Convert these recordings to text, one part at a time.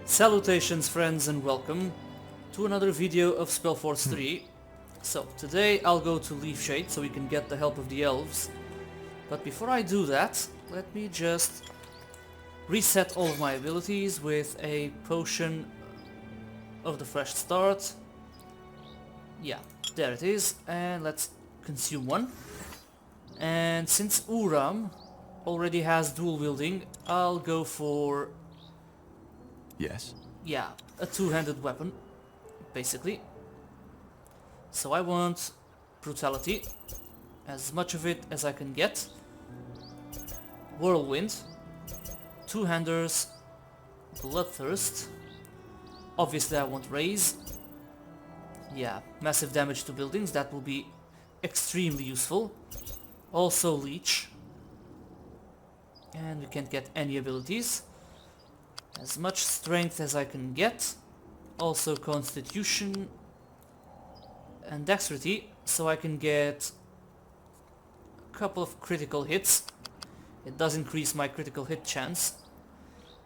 Salutations friends and welcome to another video of SpellForce 3. So today I'll go to Leafshade so we can get the help of the elves. But before I do that, let me just reset all of my abilities with a potion of the fresh start. Yeah, there it is, and let's consume one. And since Uram already has dual wielding, I'll go for a two-handed weapon, basically. So I want brutality, as much of it as I can get. Whirlwind, two-handers, bloodthirst. Obviously I want raise. Yeah, massive damage to buildings, that will be extremely useful. Also leech. And we can't get any abilities. As much strength as I can get. Also constitution and dexterity, so I can get a couple of critical hits. It does increase my critical hit chance.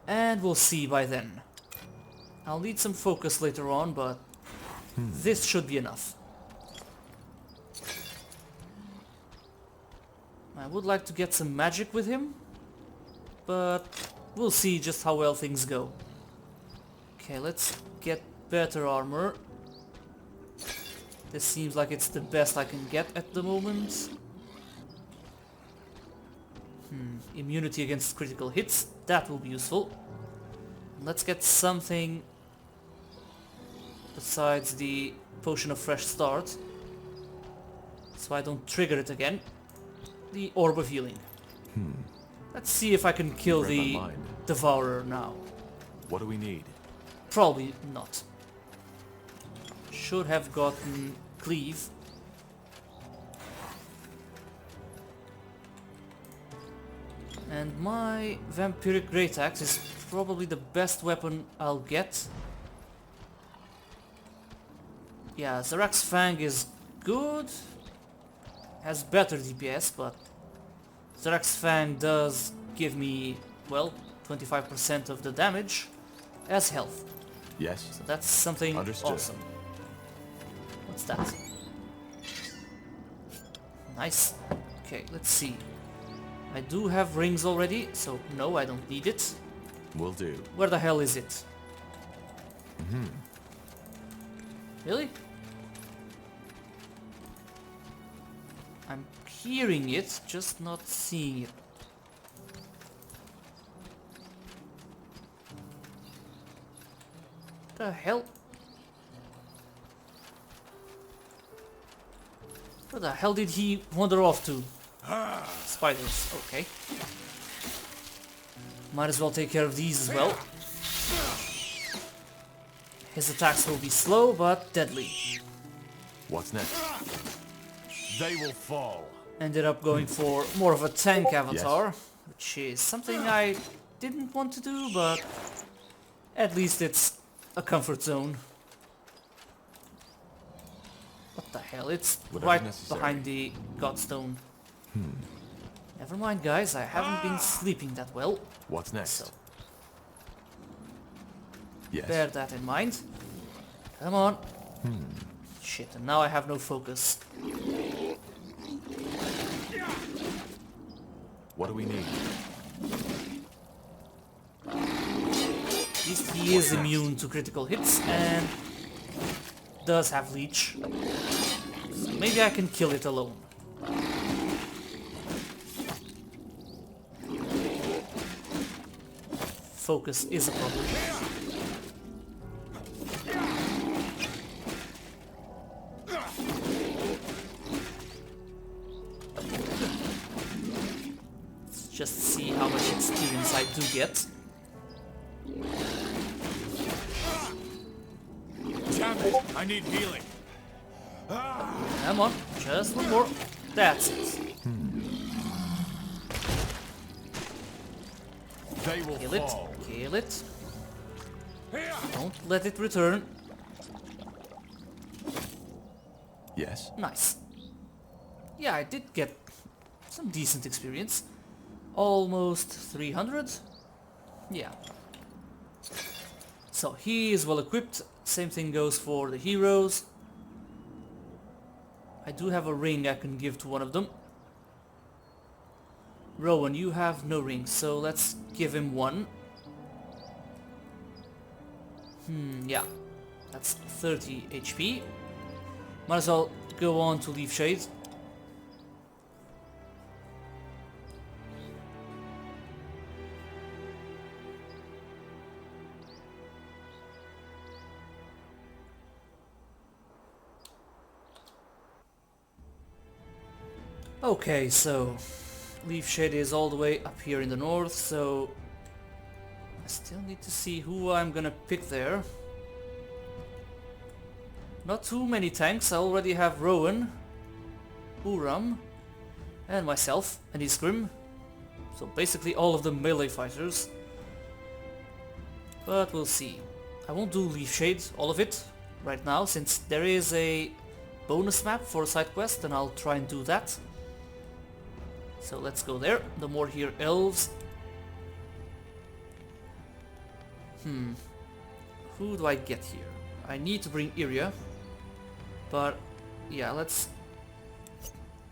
And we'll see by then. I'll need some focus later on, but this should be enough. I would like to get some magic with him, but we'll see just how well things go. Okay, let's get better armor. This seems like it's the best I can get at the moment. Immunity against critical hits, that will be useful. Let's get something besides the potion of fresh start, so I don't trigger it again. The orb of healing. Let's see if I can kill the devourer now. What do we need? Probably not. Should have gotten cleave. And my vampiric great axe is probably the best weapon I'll get. Yeah, Zarak's Fang is good. Has better DPS, but Zarak's Fang does give me, well, 25% of the damage as health. Yes. So that's something Understood. awesome. What's that? Nice. Okay, let's see. I do have rings already, so no, I don't need it. Will do. Where the hell is it? Really? I'm hearing it, just not seeing it. The hell? Where the hell did he wander off to? Spiders, okay. Might as well take care of these as well. His attacks will be slow but deadly. What's next? They will fall. Ended up going for more of a tank avatar, which is something I didn't want to do, but at least it's a comfort zone. What the hell? It's right behind the Godstone. Never mind, guys, I haven't been sleeping that well. What's next? So Yes. bear that in mind. Come on. Shit, and now I have no focus. What do we need? At least he is immune to critical hits and does have leech. So maybe I can kill it alone. Focus is a problem. Let's just see how much experience I do get. Damn it! I need healing. Come on, just one more. That's it. They will Kill it, fall. kill it. Don't let it return. Yes. Nice. Yeah, I did get some decent experience. Almost 300. Yeah. So he is well equipped. Same thing goes for the heroes. I do have a ring I can give to one of them. Rowan, you have no ring, so let's give him one. Yeah. That's 30 HP. Might as well go on to Leafshade. Okay, so Leafshade is all the way up here in the north, so I still need to see who I'm gonna pick there. Not too many tanks. I already have Rowan, Uram, and myself, and Iskrim. So basically all of the melee fighters. But we'll see. I won't do Leafshade, all of it, right now, since there is a bonus map for a side quest, and I'll try and do that. So let's go there. The Morhir Elves. Who do I get here? I need to bring Iria. But yeah, let's...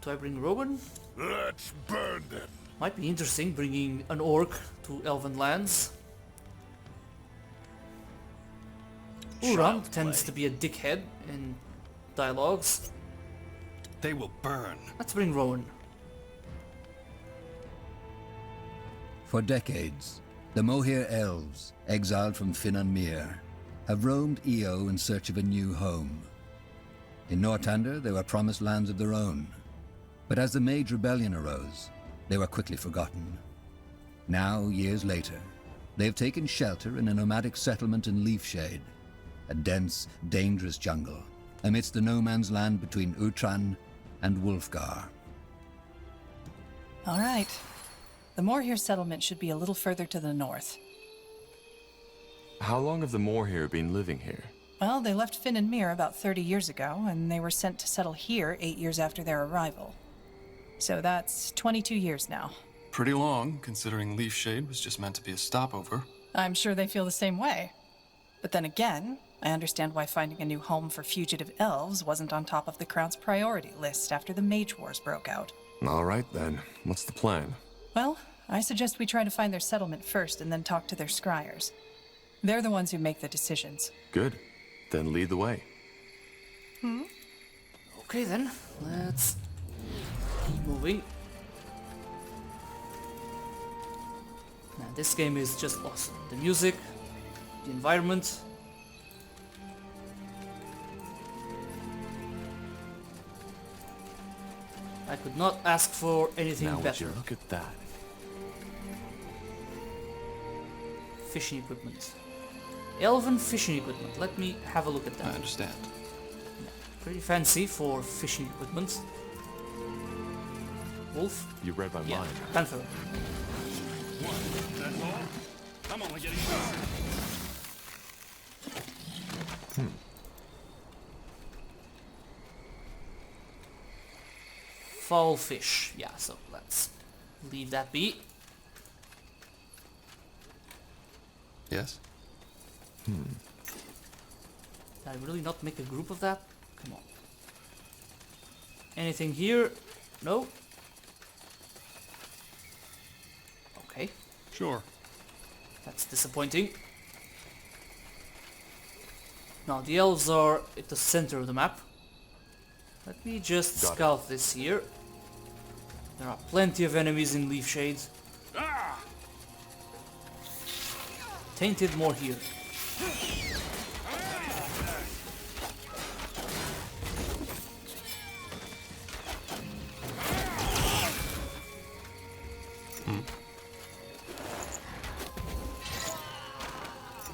Do I bring Rowan? Let's burn them. Might be interesting bringing an orc to Elven lands. Uram tends to be a dickhead in dialogues. They will burn. Let's bring Rowan. For decades, the Morhir Elves, exiled from Finnanmere, have roamed Io in search of a new home. In Northander, they were promised lands of their own. But as the Mage Rebellion arose, they were quickly forgotten. Now, years later, they have taken shelter in a nomadic settlement in Leafshade, a dense, dangerous jungle, amidst the no-man's land between Utran and Wulfgar. All right. The Morhir settlement should be a little further to the north. How long have the Morhir been living here? Well, they left Finn and Mir about 30 years ago, and they were sent to settle here 8 years after their arrival. So that's 22 years now. Pretty long, considering Leafshade was just meant to be a stopover. I'm sure they feel the same way. But then again, I understand why finding a new home for fugitive elves wasn't on top of the Crown's priority list after the Mage Wars broke out. All right then. What's the plan? Well, I suggest we try to find their settlement first and then talk to their scryers. They're the ones who make the decisions. Good. Then lead the way. Okay then, let's keep moving. Now, this game is just awesome. The music, the environment. I could not ask for anything Now would better. you look at that? Fishing equipment. Elven fishing equipment. Let me have a look at I that. understand. Pretty fancy for fishing equipment. Wolf? You read my Yeah. mind. Panther. That's all? I'm only getting started. Foul fish. Yeah, so let's leave that be. Yes? Did I really not make a group of that? Come on. Anything here? No? Okay, Sure. that's disappointing. Now the elves are at the center of the map. Let me just Got it. scout this here. There are plenty of enemies in Leafshade. Tainted more here.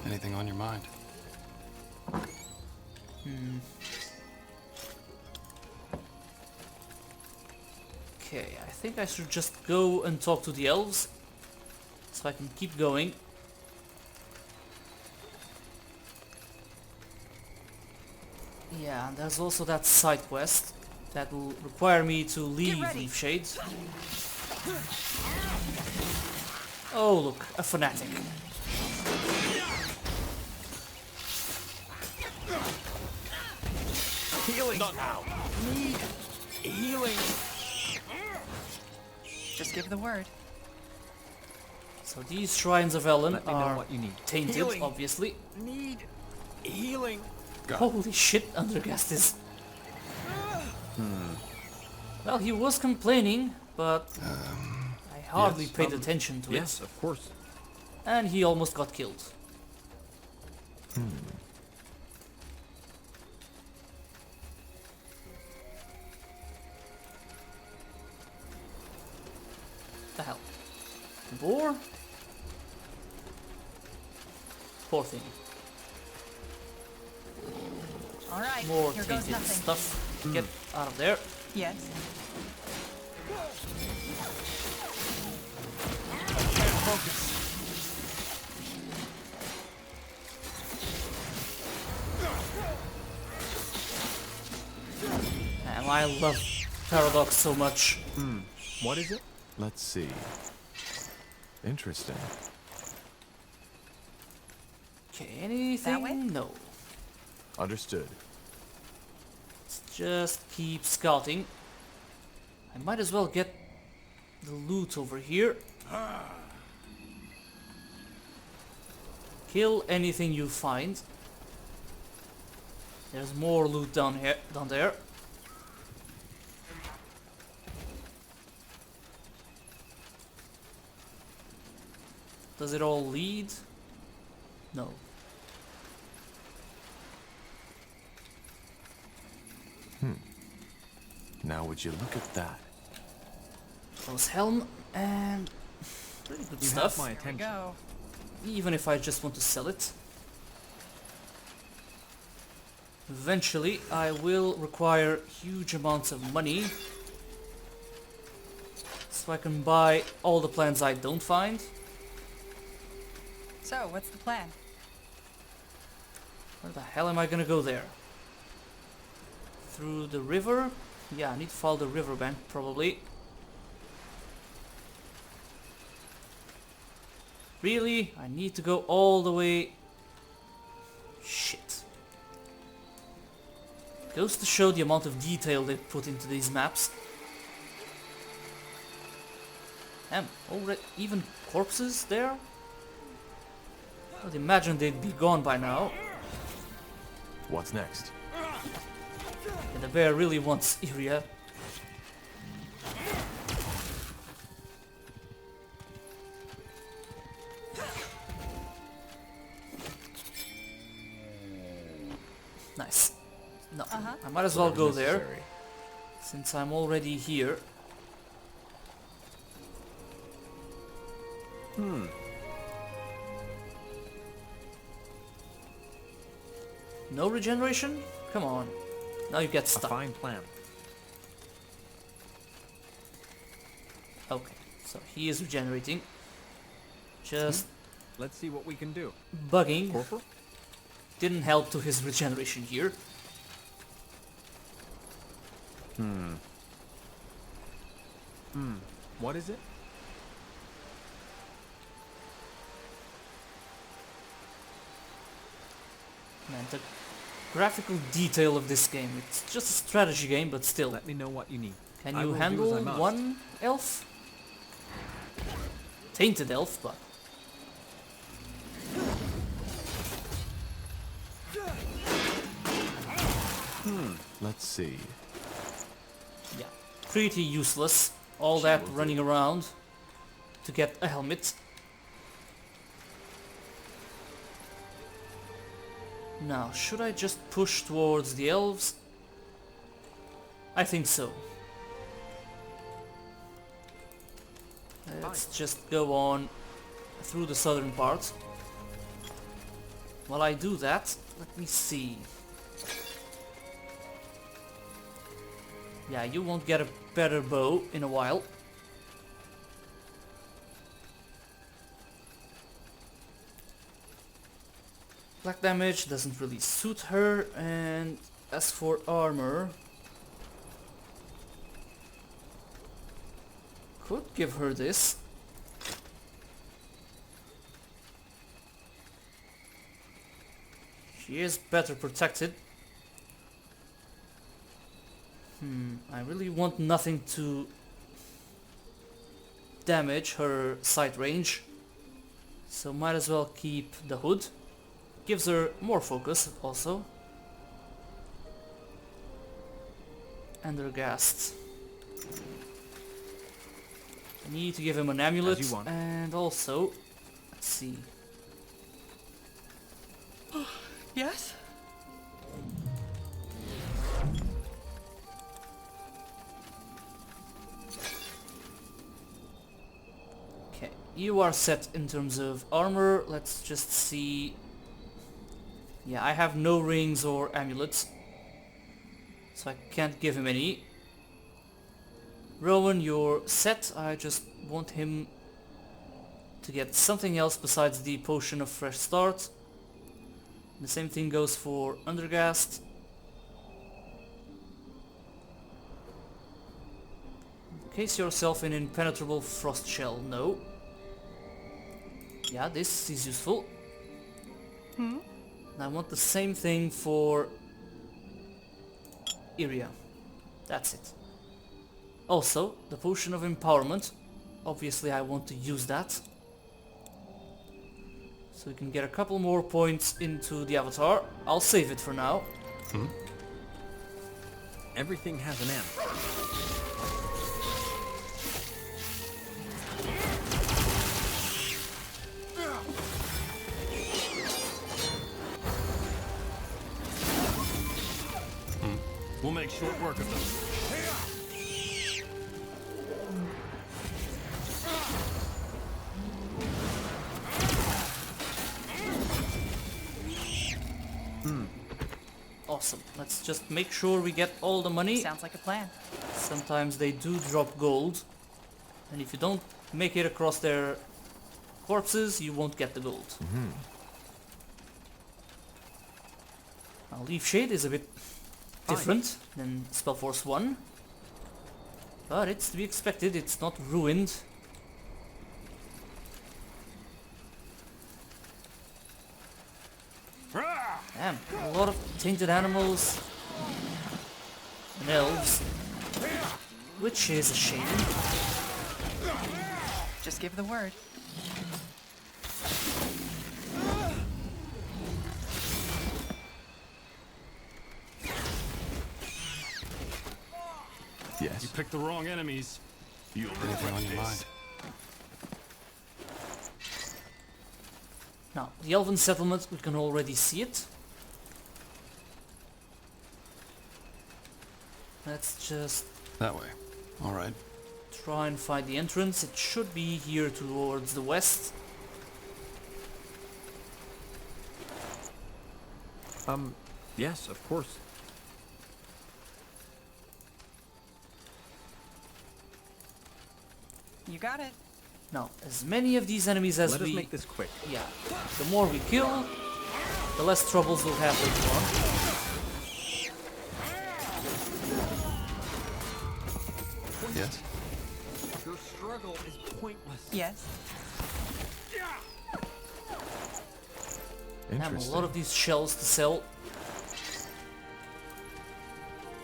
Anything on your mind? Okay, I think I should just go and talk to the elves, so I can keep going. Yeah, and there's also that side quest that will require me to leave Leafshade. Oh look, a fanatic. Healing. Not now. Need healing. Just give the word. So these shrines of Ellen Let me know are what you need. tainted, Healing. obviously. Need healing. Holy shit, Undergast is. Well, he was complaining, but I hardly yes, paid attention to Yes, it. of course. And he almost got killed. The hell? Boar? Poor thing. All right, More here goes tainted nothing. stuff. Get out of there. Yes. Can't focus. Man, I love Paradox so much. What is it? Let's see. Interesting. Okay, anything? way? No. Understood. Let's just keep scouting. I might as well get the loot over here. Kill anything you find. There's more loot down here, down there. Does it all lead? No. Now would you look at that? Close helm and pretty good You stuff. have my Here we attention. go. Even if I just want to sell it. Eventually I will require huge amounts of money so I can buy all the plants I don't find. So, what's the plan? Where the hell am I gonna go there? Through the river? Yeah, I need to follow the riverbank probably. Really? I need to go all the way... Shit. Goes to show the amount of detail they put into these maps. Damn, already even corpses there? I'd imagine they'd be gone by now. What's next? And the bear really wants Iria. Nice. No, I might as well go there, Necessary. since I'm already here. No regeneration? Come on. Now you get A stuck. fine plan. Okay, so he is regenerating. Just Let's see what we can do. bugging. Corporal? Didn't help to his regeneration here. What is it? Man, the graphical detail of this game. It's just a strategy game, but still. Let me know what you need. Can I you will do handle as I must. one elf? Tainted elf, but... Let's see. yeah, pretty useless. All that running around to get a helmet. Now, should I just push towards the elves? I think so. Let's just go on through the southern part. While I do that, let me see. Yeah, you won't get a better bow in a while. Black damage doesn't really suit her, and as for armor, could give her this. She is better protected. I really want nothing to damage her sight range, so might as well keep the hood. Gives her more focus also. And her ghast. I need to give him an amulet, As you want. and also, let's see. Yes? Okay, you are set in terms of armor. Let's just see. Yeah, I have no rings or amulets, so I can't give him any. Rowan, you're set. I just want him to get something else besides the potion of fresh start. The same thing goes for Underghast. Encase yourself in impenetrable frost shell. No. Yeah, this is useful. And I want the same thing for Iria. That's it. Also, the potion of empowerment. Obviously I want to use that. So we can get a couple more points into the avatar. I'll save it for now. Everything has an end. We'll make short work of them. Awesome. Let's just make sure we get all the money. Sounds like a plan. Sometimes they do drop gold. And if you don't make it across their corpses, you won't get the gold. Now Leafshade is a bit different than SpellForce 1. But it's to be expected, it's not ruined. Damn, a lot of tainted animals and elves, which is a shame. Just give the word. Yes. You picked the wrong enemies. You'll Anything on your mind? Now, the elven settlement, we can already see it. Let's just That way. All right. try and find the entrance. It should be here towards the west. Yes, of course. You got it. Now, as many of these enemies as Let us we... make this quick. Yeah, the more we kill, the less troubles we'll have later on. Yes? Your struggle is pointless. Yes. I have a Interesting. lot of these shells to sell.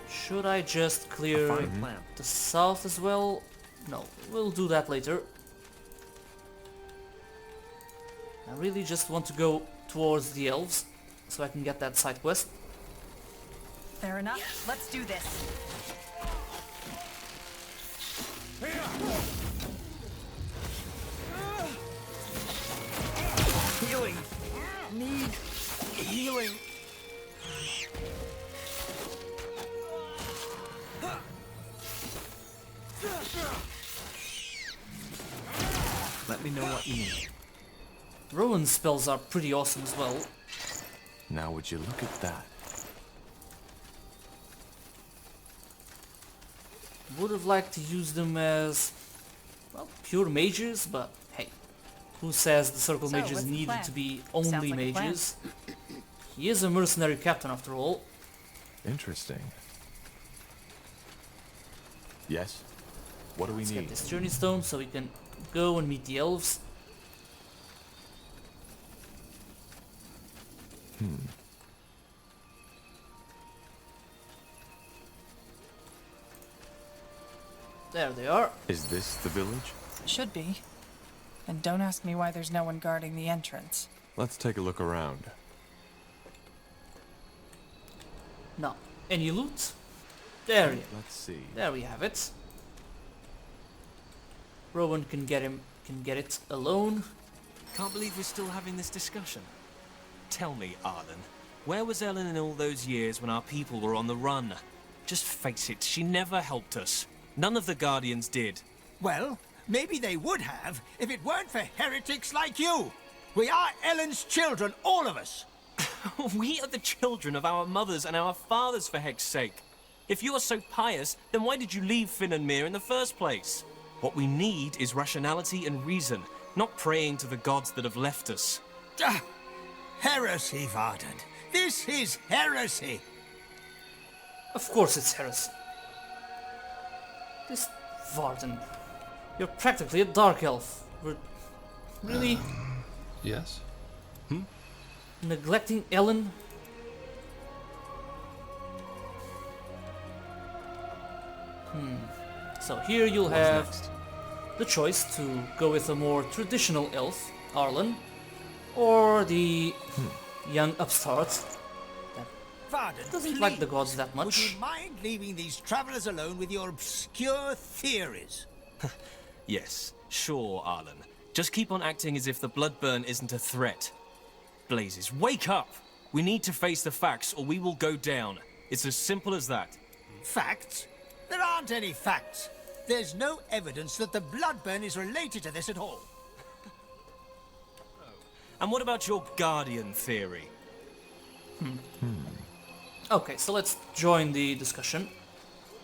Should I just clear Fine plan. the south as well? No, we'll do that later. I really just want to go towards the elves, so I can get that side quest. Fair enough. Let's do this. Healing. Need healing. Let me know what you need. Rowan's spells are pretty awesome as well. Now would you look at that? Would have liked to use them as, well, pure mages, but hey, who says the circle So, mages what's the needed plan? to be Sounds only like a plan. mages? He is a mercenary captain after all. Interesting. Yes? What do we Let's get need? this journey stone so we can go and meet the elves. There they are. Is this the village? Should be. And don't ask me why there's no one guarding the entrance. Let's take a look around. Now, any loot? There you Let's see. There we have it. Rowan can get it alone. Can't believe we're still having this discussion. Tell me, Arlen, where was Ellen in all those years when our people were on the run? Just face it, she never helped us. None of the Guardians did. Well, maybe they would have if it weren't for heretics like you. We are Ellen's children, all of us. We are the children of our mothers and our fathers, for heck's sake. If you are so pious, then why did you leave Finn and Mir in the first place? What we need is rationality and reason, not praying to the gods that have left us. Heresy, Varden. This is heresy. Of course it's heresy. This Varden. You're practically a dark elf. We're really Yes? neglecting Ellen. So here you'll have the choice to go with a more traditional elf, Arlen, or the young upstart Varden, doesn't like the gods that Would much. you mind leaving these travelers alone with your obscure theories? Yes, sure, Arlen. Just keep on acting as if the Bloodburn isn't a threat. Blazes, wake up! We need to face the facts or we will go down. It's as simple as that. Facts? There aren't any facts. There's no evidence that the Bloodburn is related to this at all. And what about your Guardian theory? Okay, so let's join the discussion.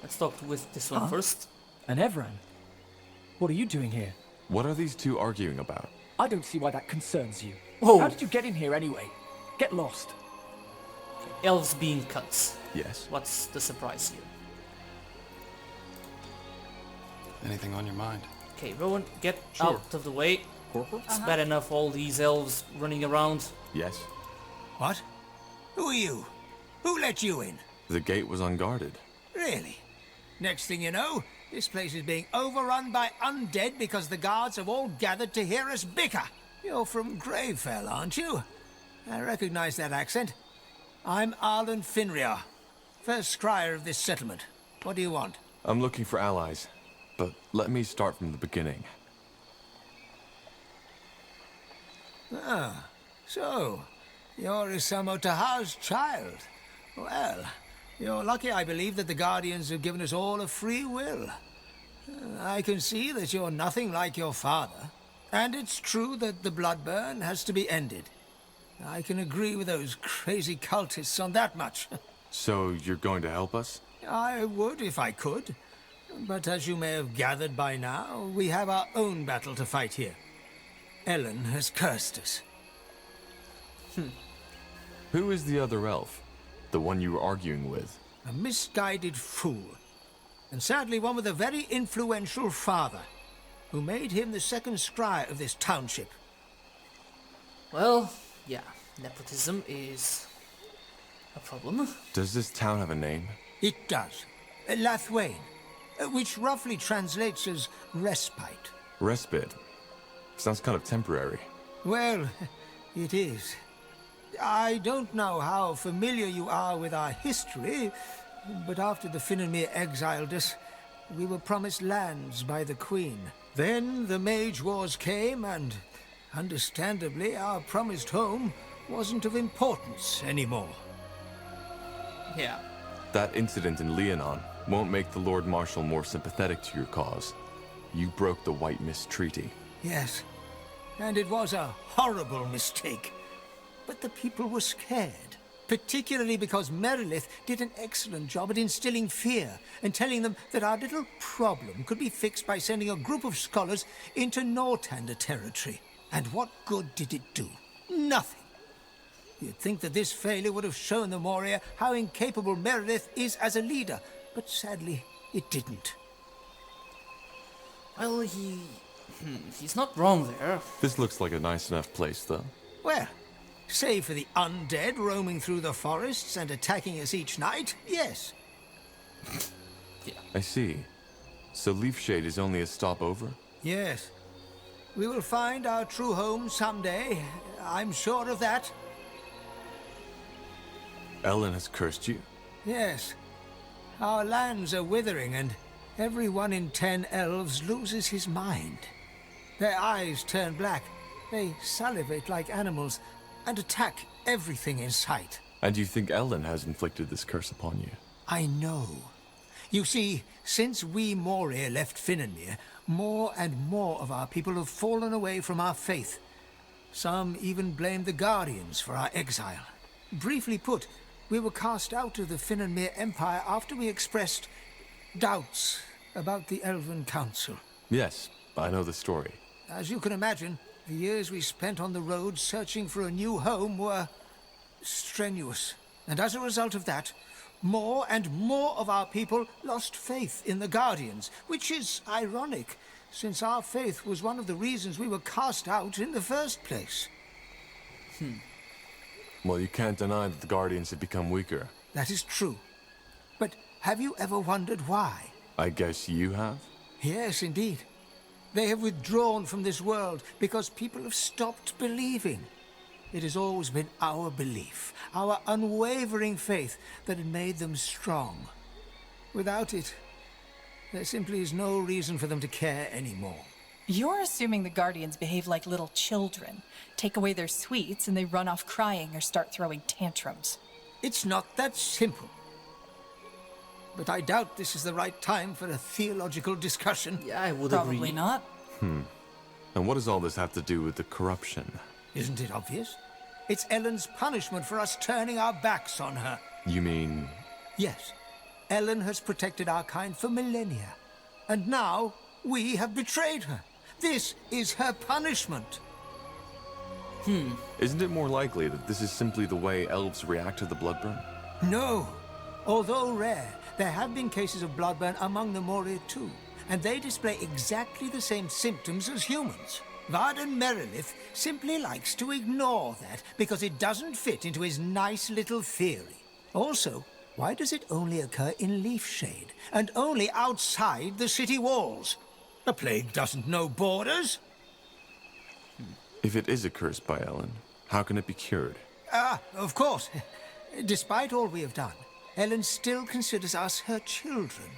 Let's talk with this one first. And Evran? What are you doing here? What are these two arguing about? I don't see why that concerns you. Oh. How did you get in here anyway? Get lost. Elves being cuts. Yes. What's the surprise here? Anything on your mind? Okay, Rowan, get Sure. out of the way. It's bad enough all these elves running around. Yes. What? Who are you? Who let you in? The gate was unguarded. Really? Next thing you know, this place is being overrun by undead because the guards have all gathered to hear us bicker. You're from Gravefell, aren't you? I recognize that accent. I'm Arlen Finriar, first scryer of this settlement. What do you want? I'm looking for allies, but let me start from the beginning. Ah, so you're Isamo Tahar's child. Well, you're lucky, I believe, that the Guardians have given us all a free will. I can see that you're nothing like your father, and it's true that the Bloodburn has to be ended. I can agree with those crazy cultists on that much. So you're going to help us? I would if I could, but as you may have gathered by now, we have our own battle to fight here. Ellen has cursed us. Who is the other elf? The one you were arguing with? A misguided fool. And sadly one with a very influential father, who made him the second scryer of this township. Well, yeah, nepotism is a problem. Does this town have a name? It does. Lathwain, which roughly translates as respite. Respite. Sounds kind of temporary. Well, it is. I don't know how familiar you are with our history, but after the Finnanmere exiled us, we were promised lands by the Queen. Then the Mage Wars came, and understandably, our promised home wasn't of importance anymore. Yeah. That incident in Leonon won't make the Lord Marshal more sympathetic to your cause. You broke the White Mist Treaty. Yes, and it was a horrible mistake. But the people were scared, particularly because Merilith did an excellent job at instilling fear and telling them that our little problem could be fixed by sending a group of scholars into Northander territory. And what good did it do? Nothing. You'd think that this failure would have shown the Morhir how incapable Merilith is as a leader, but sadly, it didn't. Well, he's not wrong there. This looks like a nice enough place, though. Well, save for the undead roaming through the forests and attacking us each night, yes. I see. So Leafshade is only a stopover? Yes. We will find our true home someday. I'm sure of that. Ellen has cursed you? Yes. Our lands are withering, and every 1 in 10 elves loses his mind. Their eyes turn black. They salivate like animals and attack everything in sight. And you think Ellen has inflicted this curse upon you? I know. You see, since we Morhir left Finnanmere, more and more of our people have fallen away from our faith. Some even blame the Guardians for our exile. Briefly put, we were cast out of the Finnanmere Empire after we expressed doubts about the Elven Council. Yes, I know the story. As you can imagine, the years we spent on the road searching for a new home were strenuous. And as a result of that, more and more of our people lost faith in the Guardians, which is ironic, since our faith was one of the reasons we were cast out in the first place. Well, you can't deny that the Guardians have become weaker. That is true. But have you ever wondered why? I guess you have? Yes, indeed. They have withdrawn from this world because people have stopped believing. It has always been our belief, our unwavering faith, that had made them strong. Without it, there simply is no reason for them to care anymore. You're assuming the Guardians behave like little children, take away their sweets, and they run off crying or start throwing tantrums. It's not that simple. But I doubt this is the right time for a theological discussion. Yeah, I would Probably agree. not. And what does all this have to do with the corruption? Isn't it obvious? It's Ellen's punishment for us turning our backs on her. You mean... Yes. Ellen has protected our kind for millennia. And now, we have betrayed her. This is her punishment. Isn't it more likely that this is simply the way elves react to the bloodburn? No. Although rare, there have been cases of bloodburn among the Morhir too. And they display exactly the same symptoms as humans. Varden Merilith simply likes to ignore that because it doesn't fit into his nice little theory. Also, why does it only occur in Leafshade and only outside the city walls? The plague doesn't know borders. If it is a curse by Ellen, how can it be cured? Of course. Despite all we have done, Ellen still considers us her children.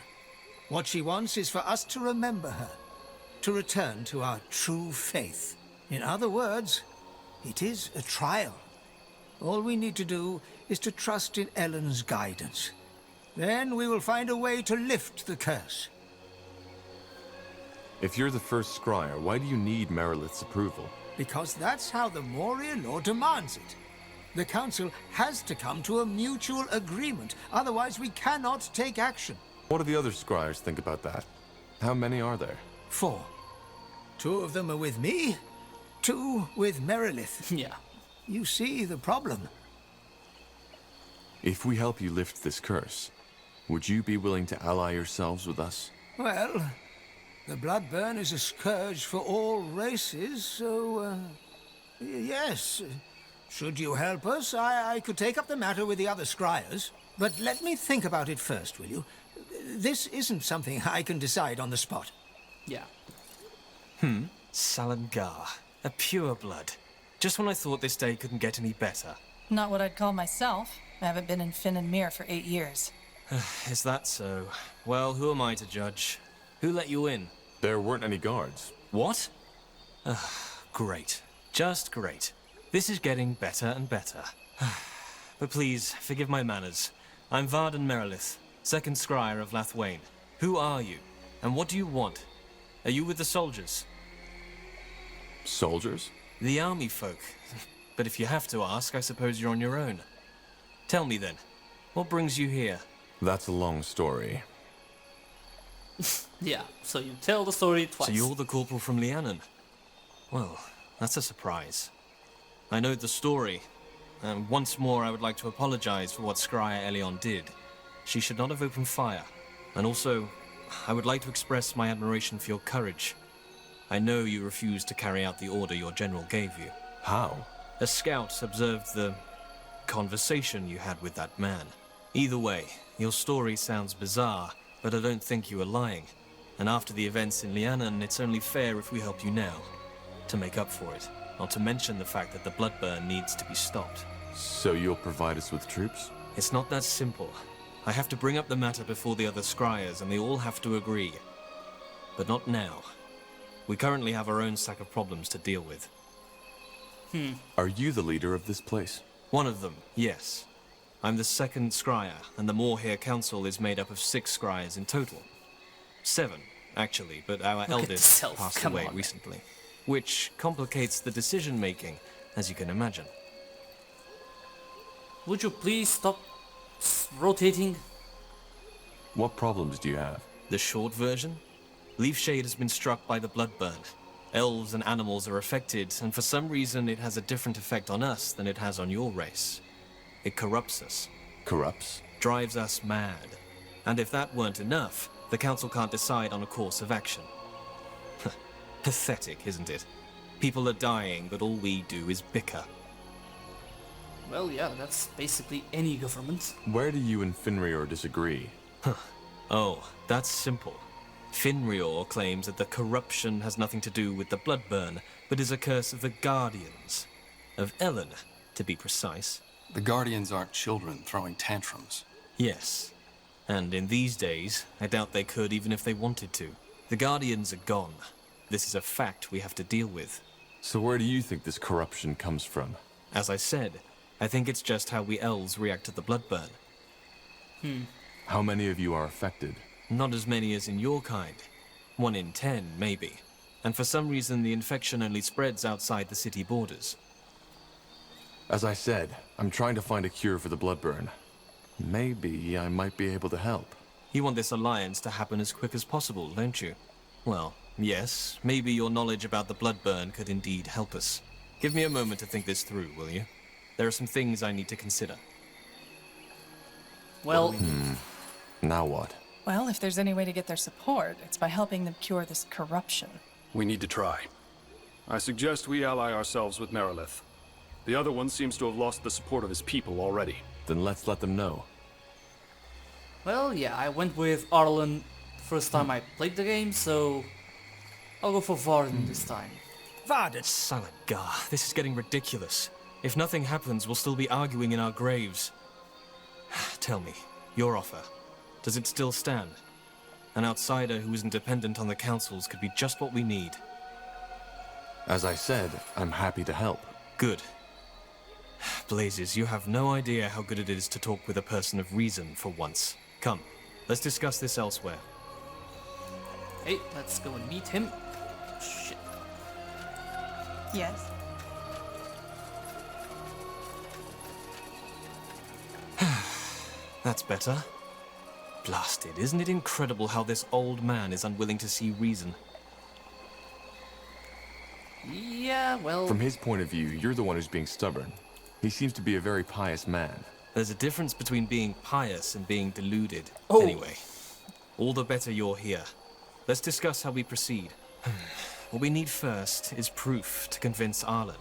What she wants is for us to remember her, to return to our true faith. In other words, it is a trial. All we need to do is to trust in Ellen's guidance. Then we will find a way to lift the curse. If you're the first scryer, why do you need Merilith's approval? Because that's how the Morhir law demands it. The Council has to come to a mutual agreement, otherwise we cannot take action. What do the other scryers think about that? How many are there? 4. 2 of them are with me, 2 with Merilith. Yeah. You see the problem. If we help you lift this curse, would you be willing to ally yourselves with us? Well, the bloodburn is a scourge for all races, so, yes. Should you help us, I could take up the matter with the other scryers. But let me think about it first, will you? This isn't something I can decide on the spot. Yeah. Salangar, a pure blood. Just when I thought this day couldn't get any better. Not what I'd call myself. I haven't been in Finnanmere for 8 years. Is that so? Well, who am I to judge? Who let you in? There weren't any guards. What? Great. Just great. This is getting better and better. But please, forgive my manners. I'm Varden Merilith, second scryer of Lathwain. Who are you? And what do you want? Are you with the soldiers? Soldiers? The army folk. But if you have to ask, I suppose you're on your own. Tell me then, what brings you here? That's a long story. Yeah, so you tell the story twice. So you're the corporal from Lianon? Well, that's a surprise. I know the story, and once more I would like to apologize for what Scryer Elion did. She should not have opened fire. And also, I would like to express my admiration for your courage. I know you refused to carry out the order your general gave you. How? A scout observed the conversation you had with that man. Either way, your story sounds bizarre, but I don't think you were lying. And after the events in Lianan, it's only fair if we help you now, to make up for it. Not to mention the fact that the bloodburn needs to be stopped. So you'll provide us with troops? It's not that simple. I have to bring up the matter before the other scryers, and they all have to agree. But not now. We currently have our own sack of problems to deal with. Are you the leader of this place? One of them, yes. I'm the second scryer, and the Morhir Council is made up of 6 scryers in total. 7, actually, but our eldest passed away recently. Which complicates the decision-making, as you can imagine. Would you please stop rotating? What problems do you have? The short version? Leafshade has been struck by the bloodburn. Elves and animals are affected, and for some reason it has a different effect on us than it has on your race. It corrupts us. Corrupts? Drives us mad. And if that weren't enough, the Council can't decide on a course of action. Pathetic, isn't it? People are dying, but all we do is bicker. Well, yeah, that's basically any government. Where do you and Finrior disagree? Oh, that's simple. Finrior claims that the corruption has nothing to do with the bloodburn, but is a curse of the Guardians. Of Ellen, to be precise. The Guardians aren't children throwing tantrums. Yes. And in these days, I doubt they could even if they wanted to. The Guardians are gone. This is a fact we have to deal with. So where do you think this corruption comes from? As I said, I think it's just how we elves react to the bloodburn. How many of you are affected? Not as many as in your kind. 1 in 10, maybe. And for some reason, the infection only spreads outside the city borders. As I said, I'm trying to find a cure for the bloodburn. Maybe I might be able to help. You want this alliance to happen as quick as possible, don't you? Well, yes, maybe your knowledge about the bloodburn could indeed help us. Give me a moment to think this through, will you? There are some things I need to consider. Well, Now what? Well, if there's any way to get their support, it's by helping them cure this corruption. We need to try. I suggest we ally ourselves with Merilith. The other one seems to have lost the support of his people already. Then let's let them know. well, yeah, I went with Arlen first time I played the game, so I'll go for Varden this time. Varden! Salagar, this is getting ridiculous. If nothing happens, we'll still be arguing in our graves. Tell me, your offer, does it still stand? An outsider who isn't dependent on the councils could be just what we need. As I said, I'm happy to help. Good. Blazes, you have no idea how good it is to talk with a person of reason for once. Come, let's discuss this elsewhere. Hey, let's go and meet him. Shit. Yes? That's better. Blasted, isn't it incredible how this old man is unwilling to see reason? Yeah, well... From his point of view, you're the one who's being stubborn. He seems to be a very pious man. There's a difference between being pious and being deluded. Oh. Anyway, all the better you're here. Let's discuss how we proceed. What we need first is proof to convince Arlen.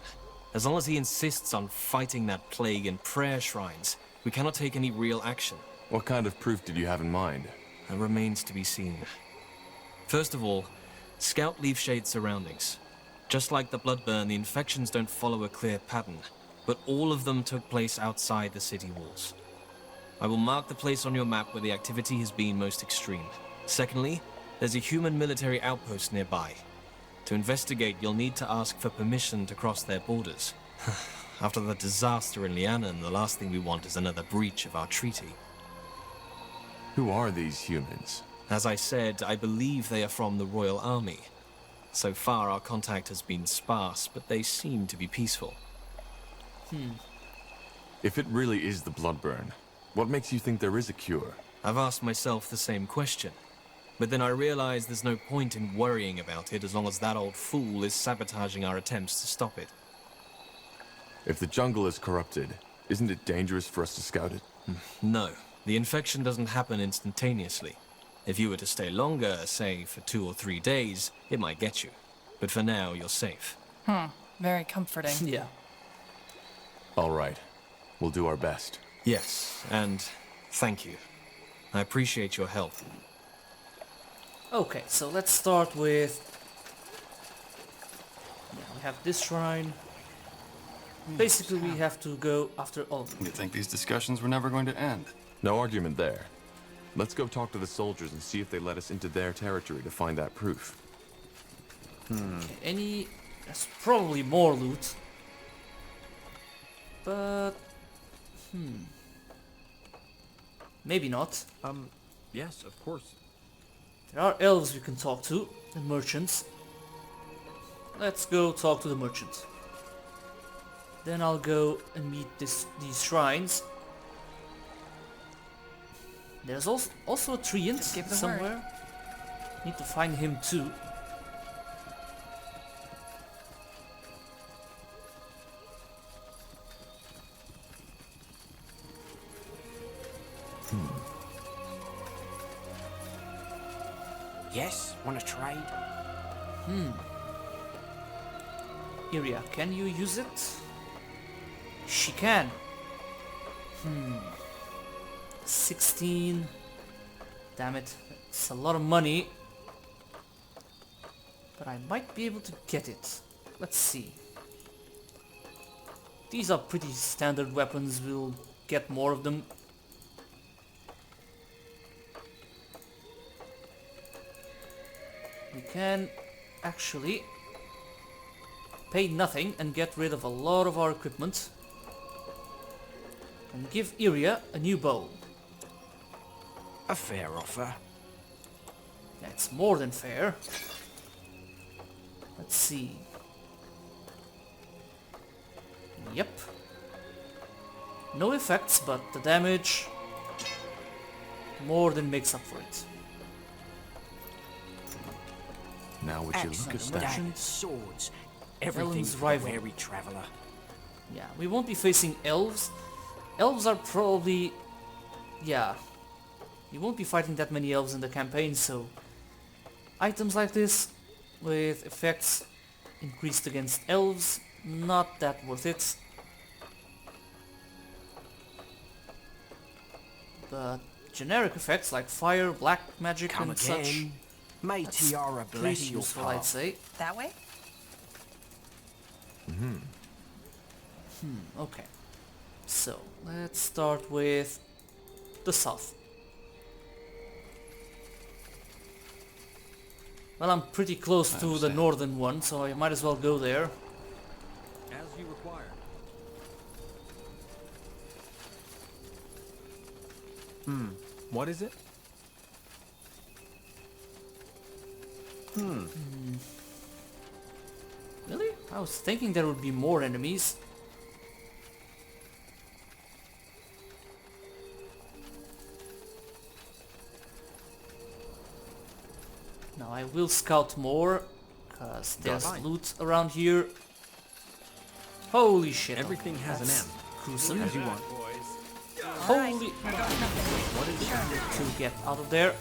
As long as he insists on fighting that plague in prayer shrines, we cannot take any real action. What kind of proof did you have in mind? That remains to be seen. First of all, scout Leafshade's surroundings. Just like the bloodburn, the infections don't follow a clear pattern, but all of them took place outside the city walls. I will mark the place on your map where the activity has been most extreme. Secondly, there's a human military outpost nearby. To investigate, you'll need to ask for permission to cross their borders. After the disaster in Lianan, the last thing we want is another breach of our treaty. Who are these humans? As I said, I believe they are from the Royal Army. So far, our contact has been sparse, but they seem to be peaceful. If it really is the bloodburn, what makes you think there is a cure? I've asked myself the same question. But then I realize there's no point in worrying about it as long as that old fool is sabotaging our attempts to stop it. If the jungle is corrupted, isn't it dangerous for us to scout it? No, the infection doesn't happen instantaneously. If you were to stay longer, say for 2 or 3 days, it might get you. But for now, you're safe. Very comforting. Yeah. All right. We'll do our best. Yes, and thank you. I appreciate your help. Okay, so let's start with... Yeah, we have this shrine. Basically, we have to go after all. You think these discussions were never going to end? No argument there. Let's go talk to the soldiers and see if they let us into their territory to find that proof. Okay, there's probably more loot. But... Maybe not. Yes, of course. There are elves we can talk to, and merchants. Let's go talk to the merchant. Then I'll go and meet these shrines. There's also a treant Give the somewhere. Need to find him too. Yes, want to trade? Iria, can you use it? She can. 16. Damn it. It's a lot of money. But I might be able to get it. Let's see. These are pretty standard weapons. We'll get more of them. We can actually pay nothing and get rid of a lot of our equipment. And give Iria a new bow. A fair offer. That's more than fair. Let's see. Yep. No effects, but the damage more than makes up for it. Now would you look at that? Daggers, swords, everything Ellen's for a rival. weary traveler. Yeah, we won't be facing elves. Elves are probably... Yeah. You won't be fighting that many elves in the campaign, so... Items like this, with effects increased against elves, not that worth it. But generic effects like fire, black magic Come and again. such, May that's Tiara bless pretty your useful, I'd path. say. That way? Okay. So, let's start with the south. Well, I'm pretty close to the understand. northern one, so I might as well go there. As you require. What is it? Really? I was thinking there would be more enemies. Now I will scout more, because there's Fine. loot around here. Holy shit. Everything has an that's end. gruesome. As you want. Holy... What is it to get out of there?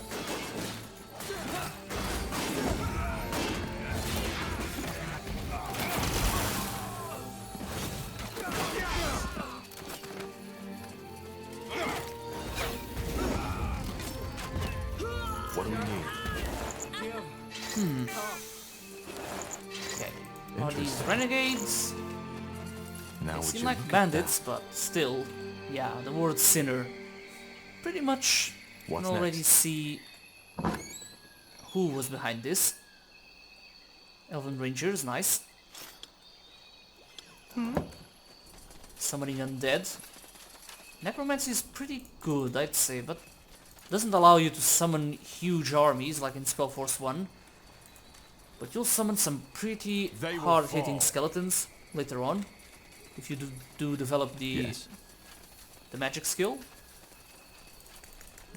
What do we need? Okay. Are these renegades? Now They would seem you like look at bandits, but still, yeah, the word sinner. Pretty much What's can already next? see who was behind this. Elven Rangers, nice. Summoning undead. Necromancy is pretty good, I'd say, but doesn't allow you to summon huge armies like in SpellForce 1. But you'll summon some pretty They will hard-hitting fall. skeletons later on, if you do develop the Yes. the magic skill.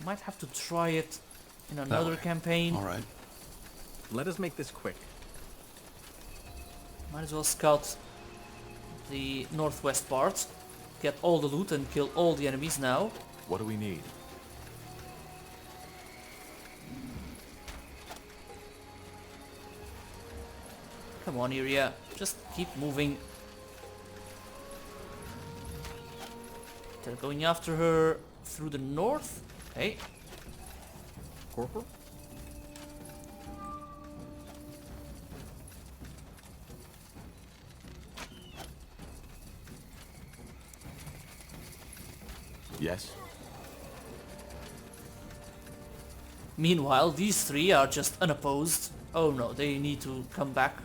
Might have to try it in another way. campaign. All right. Let us make this quick. Might as well scout the northwest part, get all the loot and kill all the enemies now. What do we need? Come on, Iria, just keep moving. They're going after her through the north. Okay, Corporal? Yes? Meanwhile, these three are just unopposed. Oh no, they need to come back.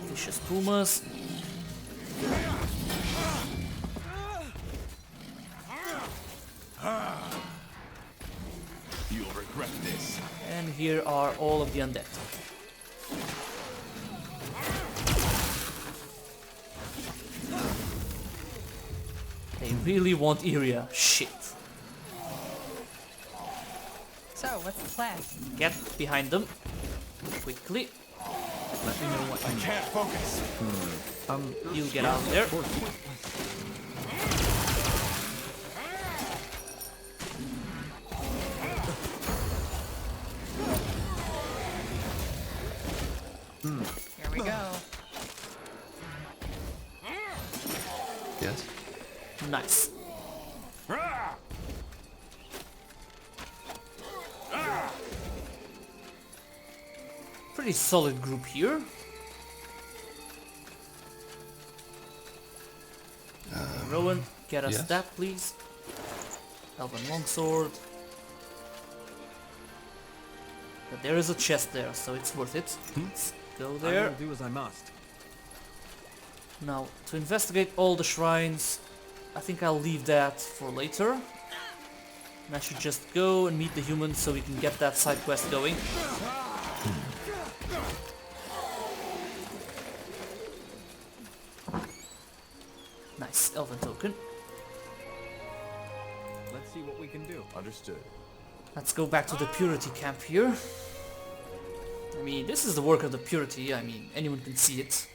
Vicious pumas. You'll regret this. And here are all of the undead. They really want area. Shit. So, what's the plan? Get behind them. Quickly. Let me know what you need. Can't focus. You get out there. Here we go. Yes? Nice. Pretty solid group here. Rowan, get us yes? that, please. Elven longsword. But there is a chest there, so it's worth it. Let's go I there. will do as I must. Now, to investigate all the shrines, I think I'll leave that for later. And I should just go and meet the humans so we can get that side quest going. Nice, elven token. Let's see what we can do. Understood. Let's go back to the Purity camp here. I mean, this is the work of the Purity, I mean, anyone can see it.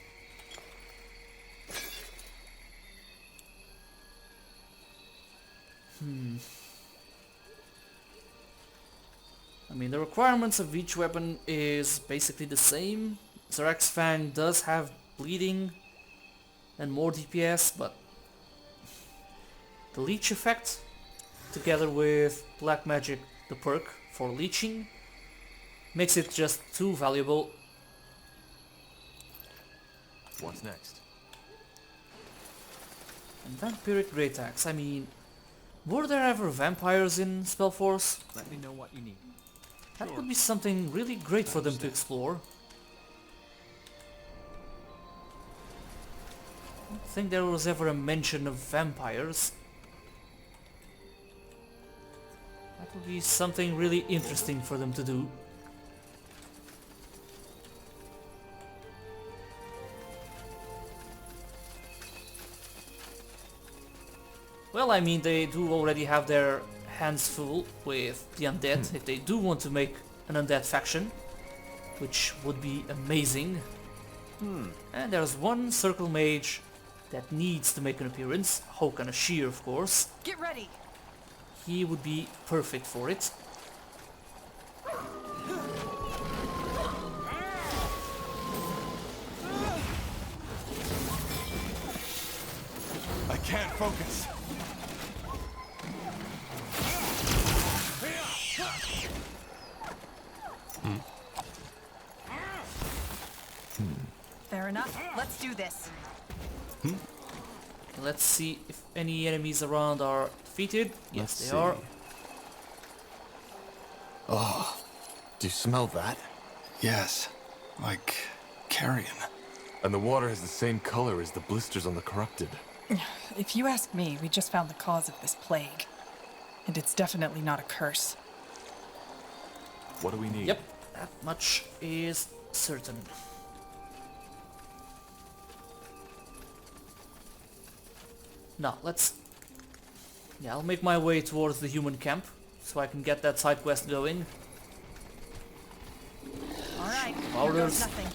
I mean, the requirements of each weapon is basically the same. Zarek's Fang does have bleeding and more DPS, but the leech effect, together with black magic, the perk for leeching, makes it just too valuable. What's next? And Vampiric Great Axe, I mean, were there ever vampires in SpellForce? Let me know what you need. That would be something really great for them to explore. I don't think there was ever a mention of vampires. That would be something really interesting for them to do. Well, I mean, they do already have their hands full with the undead, if they do want to make an undead faction, which would be amazing. And there's one circle mage that needs to make an appearance, Håkan Ashir, of course. Get ready! He would be perfect for it. I can't focus. Fair enough. Let's do this. Let's see if any enemies around are defeated. Yes, Let's they see. are. Oh, do you smell that? Yes. Like carrion. And the water has the same color as the blisters on the corrupted. If you ask me, we just found the cause of this plague. And it's definitely not a curse. What do we need? Yep, that much is certain. Now, yeah, I'll make my way towards the human camp, so I can get that side quest going. Alright, here Devourers. goes nothing.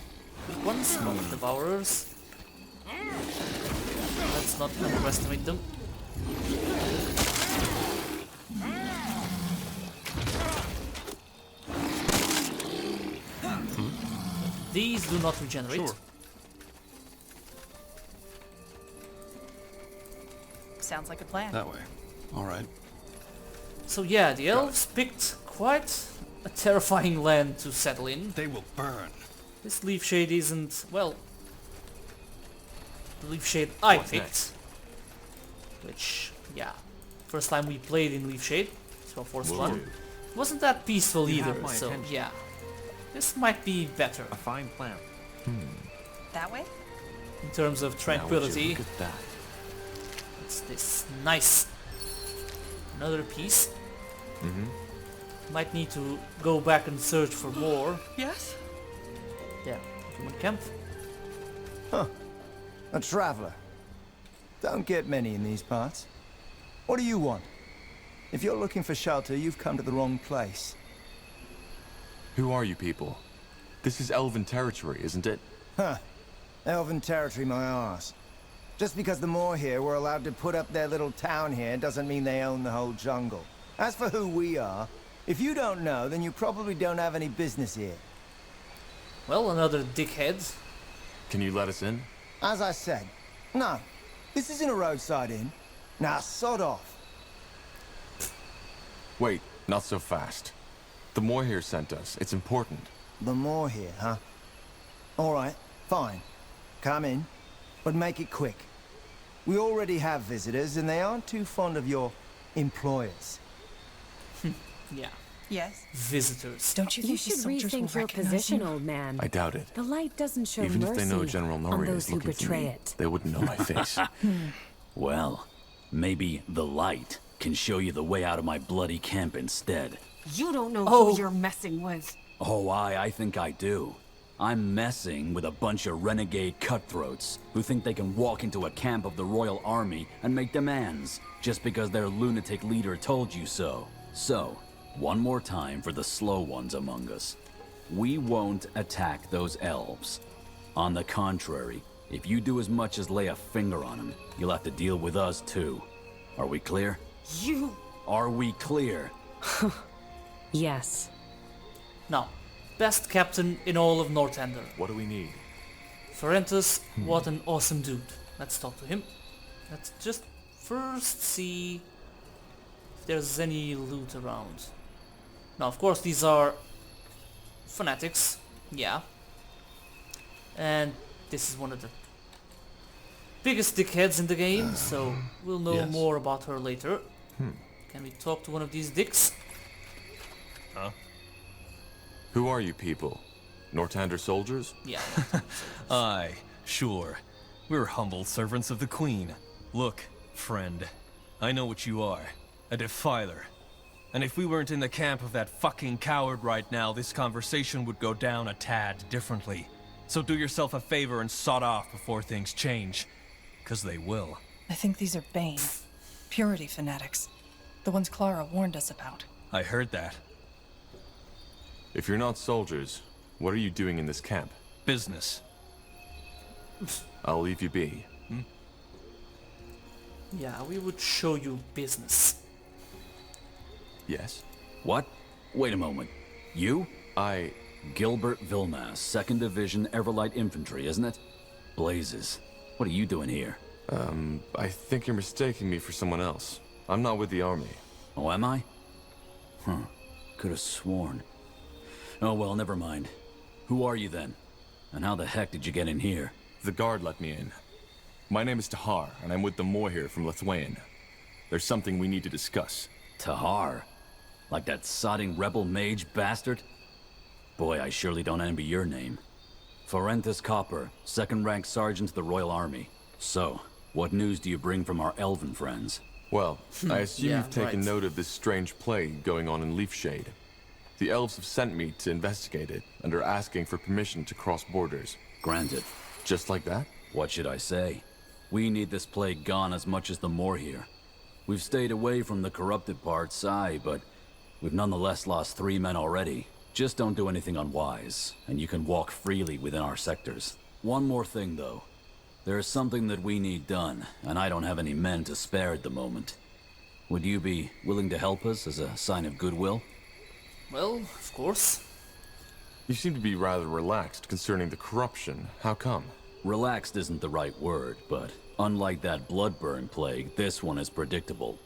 Good ones, not devourers. Let's not underestimate them. These do not regenerate. Sure. Sounds like a plan. That way. All right. So yeah, the elves picked quite a terrifying land to settle in. They will burn. This Leafshade isn't, well, the Leafshade I What's picked. next? Which, yeah, first time we played in Leafshade, SpellForce Will 1. do. Wasn't that peaceful You either, have my so attention. yeah. This might be better A fine plan. That way? in terms of Now would you tranquility. look at that. What's this? Nice. Another piece. Might need to go back and search for more. Yes? There, human camp. A traveler. Don't get many in these parts. What do you want? If you're looking for shelter, you've come to the wrong place. Who are you people? This is Elven territory, isn't it? Huh. Elven territory, my arse. Just because the Morhir were allowed to put up their little town here doesn't mean they own the whole jungle. As for who we are, if you don't know, then you probably don't have any business here. Well, another dickhead. Can you let us in? As I said, no. This isn't a roadside inn. Now, sod off. Wait, not so fast. The Morhir sent us. It's important. The Morhir, huh? All right, fine. Come in, but make it quick. We already have visitors, and they aren't too fond of your employers. Yeah, Yes. visitors. Don't you You think the should soldiers will rethink your recognize position, you? old man. I doubt it. The light doesn't show Even mercy if they know General on Norrie those is who looking for betray me, it. they wouldn't know my face. Well, maybe the light can show you the way out of my bloody camp instead. You don't know Oh. who you're messing with. Oh, I think I do. I'm messing with a bunch of renegade cutthroats who think they can walk into a camp of the Royal Army and make demands just because their lunatic leader told you so. So, one more time for the slow ones among us. We won't attack those elves. On the contrary, if you do as much as lay a finger on them, you'll have to deal with us too. Are we clear? You... Are we clear? Yes. Now, best captain in all of Northander. What do we need? Ferentus, what an awesome dude. Let's talk to him. Let's just first see if there's any loot around. Now, of course, these are fanatics. Yeah. And this is one of the biggest dickheads in the game, so we'll know Yes. more about her later. Can we talk to one of these dicks? Who are you people? Northander soldiers? Yeah. Aye, sure. We're humble servants of the Queen. Look, friend, I know what you are. A defiler. And if we weren't in the camp of that fucking coward right now, this conversation would go down a tad differently. So do yourself a favor and sod off before things change. 'Cause they will. I think these are Bane. Purity fanatics. The ones Clara warned us about. I heard that. If you're not soldiers, what are you doing in this camp? Business. I'll leave you be. Yeah, we would show you business. Yes? What? Wait a moment. You? I... Gilbert Vilmas, 2nd Division Everlight Infantry, isn't it? Blazes. What are you doing here? I think you're mistaking me for someone else. I'm not with the army. Oh, am I? Huh. Could have sworn. Oh, well, never mind. Who are you then? And how the heck did you get in here? The guard let me in. My name is Tahar, and I'm with the Morhir from Lithuania. There's something we need to discuss. Tahar? Like that sodding rebel mage bastard? Boy, I surely don't envy your name. Ferentus Copper, 2nd rank sergeant to the Royal Army. So, what news do you bring from our elven friends? Well, I assume Yeah, you've taken right. note of this strange plague going on in Leafshade. The elves have sent me to investigate it, and are asking for permission to cross borders. Granted. Just like that? What should I say? We need this plague gone as much as the Morhir. We've stayed away from the corrupted parts, aye, but we've nonetheless lost 3 men already. Just don't do anything unwise, and you can walk freely within our sectors. One more thing, though. There is something that we need done, and I don't have any men to spare at the moment. Would you be willing to help us as a sign of goodwill? Well, of course. You seem to be rather relaxed concerning the corruption. How come? Relaxed isn't the right word, but unlike that bloodburn plague, this one is predictable.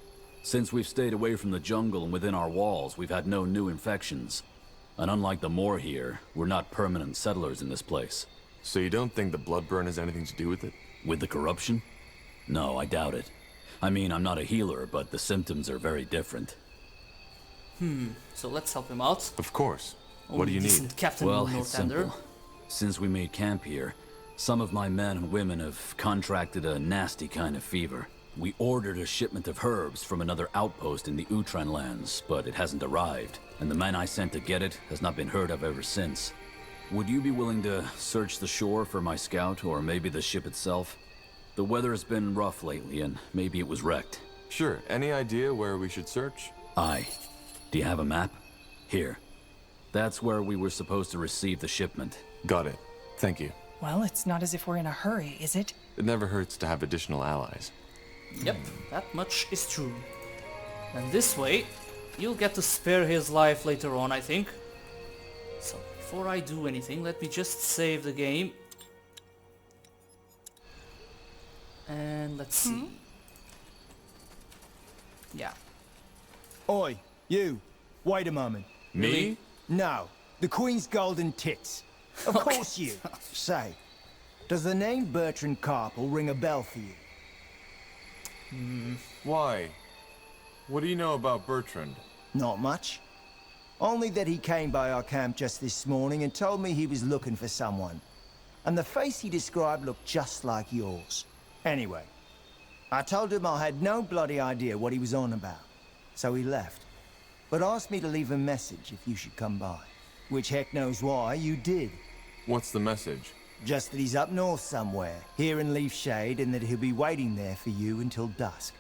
Since we've stayed away from the jungle and within our walls, we've had no new infections. And unlike the Morhir, we're not permanent settlers in this place. So you don't think the Bloodburn has anything to do with it? With the corruption? No, I doubt it. I mean, I'm not a healer, but the symptoms are very different. So let's help him out. Of course. What Only do you need? decent Captain Well, in it's Northander. simple. Since we made camp here, some of my men and women have contracted a nasty kind of fever. We ordered a shipment of herbs from another outpost in the Utran lands, but it hasn't arrived, and the man I sent to get it has not been heard of ever since. Would you be willing to search the shore for my scout, or maybe the ship itself? The weather's been rough lately, and maybe it was wrecked. Sure. Any idea where we should search? Aye. Do you have a map? Here. That's where we were supposed to receive the shipment. Got it. Thank you. Well, it's not as if we're in a hurry, is it? It never hurts to have additional allies. Yep, that much is true. And this way, you'll get to spare his life later on, I think. So, before I do anything, let me just save the game. And let's see. Yeah. Oi, you. Wait a moment. Me? No, the Queen's golden tits. Of course you. Say, does the name Bertrand Carpel ring a bell for you? Why? What do you know about Bertrand? Not much. Only that he came by our camp just this morning and told me he was looking for someone. And the face he described looked just like yours. Anyway, I told him I had no bloody idea what he was on about. So he left. But asked me to leave a message if you should come by. Which heck knows why you did. What's the message? Just that he's up north somewhere, here in Leafshade, and that he'll be waiting there for you until dusk.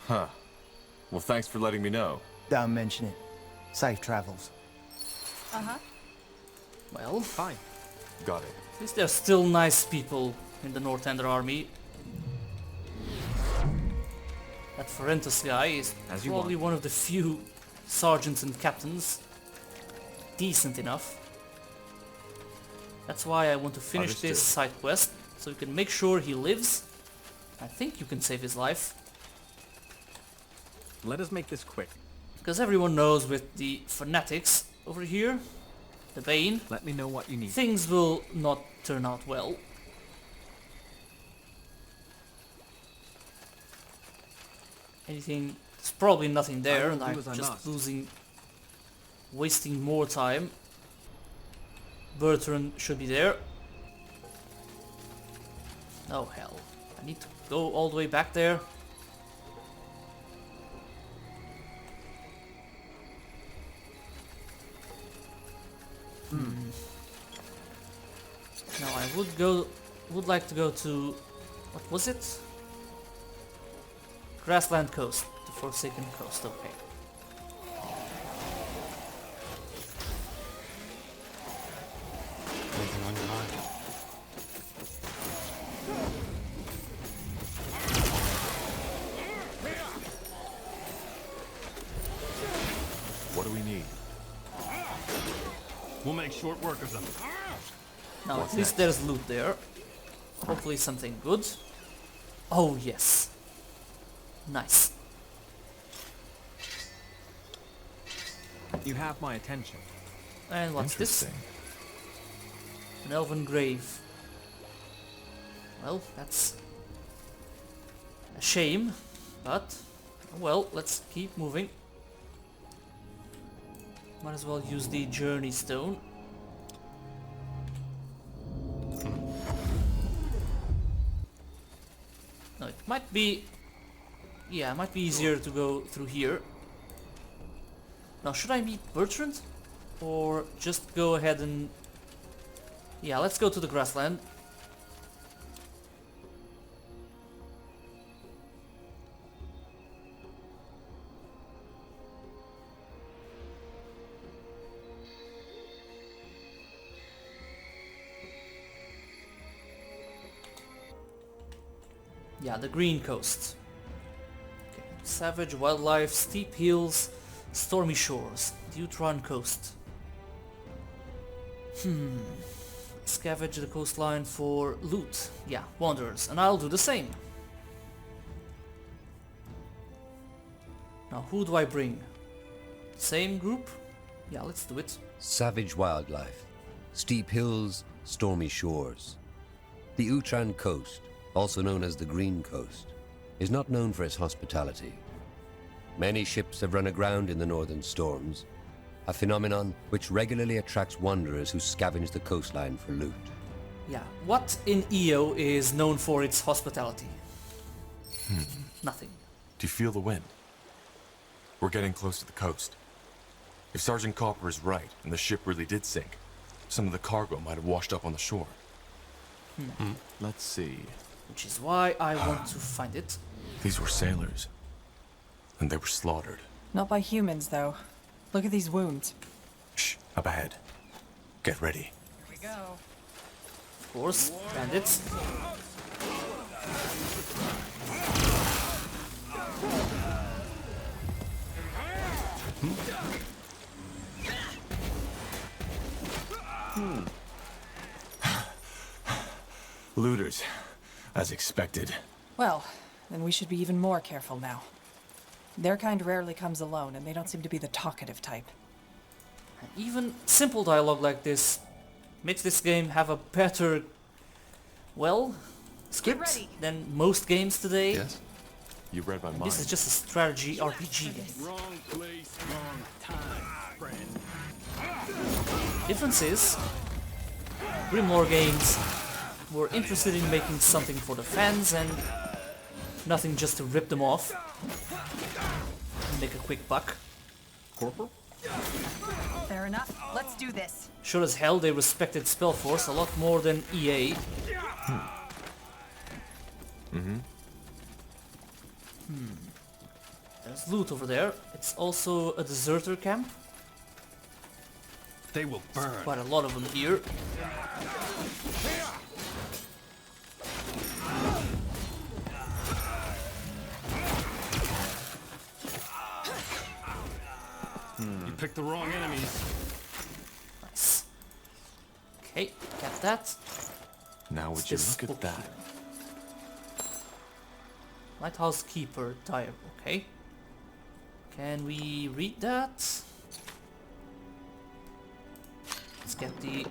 Huh. Well, thanks for letting me know. Don't mention it. Safe travels. Well, Fine. Got it. at least there's still nice people in the Northander army. That Ferentus guy is As you probably want. one of the few sergeants and captains decent enough. That's why I want to finish this side quest, so we can make sure he lives. I think you can save his life. Let us make this quick. Because everyone knows with the fanatics over here, the Bane, Let me know what you need. things will not turn out well. Anything, there's probably nothing there, will and do I'm as I just must. wasting more time. Bertrand should be there. Oh hell, I need to go all the way back there. Now I would like to go to, what was it? Grassland Coast, the Forsaken Coast, okay. Anything on your mind? What do we need? We'll make short work of them. Now at least there's loot there. Hopefully something good. Oh yes. Nice. You have my attention. And what's this? Interesting. An elven grave. Well, that's a shame, but well, let's keep moving. Might as well use the journey stone. No, it might be... Yeah, it might be easier to go through here. Now, should I meet Bertrand? Or just go ahead and... Yeah, let's go to the grassland. Yeah, the green coast. Okay. Savage wildlife, steep hills, stormy shores, Deuteron coast. Scavenge the coastline for loot. Yeah, wanderers, and I'll do the same. Now, who do I bring? Same group? Yeah, let's do it. Savage wildlife. Steep hills, stormy shores. The Utran coast, also known as the Green Coast, is not known for its hospitality. Many ships have run aground in the northern storms, a phenomenon which regularly attracts wanderers who scavenge the coastline for loot. Yeah, what in EO is known for its hospitality? Nothing. Do you feel the wind? We're getting close to the coast. If Sergeant Copper is right, and the ship really did sink, some of the cargo might have washed up on the shore. Let's see. Which is why I want to find it. These were sailors. And they were slaughtered. Not by humans, though. Look at these wounds. Shh, up ahead. Get ready. Here we go. Of course, bandits. Looters, as expected. Well, then we should be even more careful now. Their kind rarely comes alone, and they don't seem to be the talkative type. Even simple dialogue like this makes this game have a better, well, script than most games today. Yes. You read my mind. This is just a strategy RPG game. Wrong place, wrong time, friend. Difference is, Grimoire games were interested in making something for the fans and nothing just to rip them off and make a quick buck. Corporal? Fair enough. Let's do this. Sure as hell they respected SpellForce a lot more than EA. There's loot over there. It's also a deserter camp. They will burn. Quite a lot of them here. You picked the wrong enemies. Nice. Okay, get that. Now would you look at that? Lighthouse Keeper diary. Okay. Can we read that? Let's get the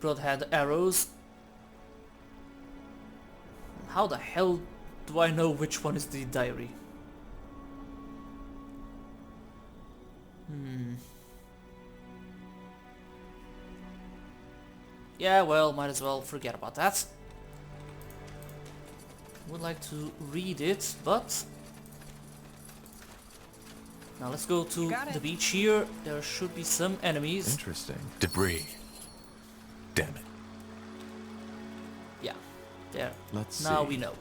broadhead arrows. How the hell do I know which one is the diary? Yeah, well, might as well forget about that. Would like to read it, but now let's go to the beach here. There should be some enemies. Interesting. Debris. Damn it. Yeah, there. Let's now see. we know.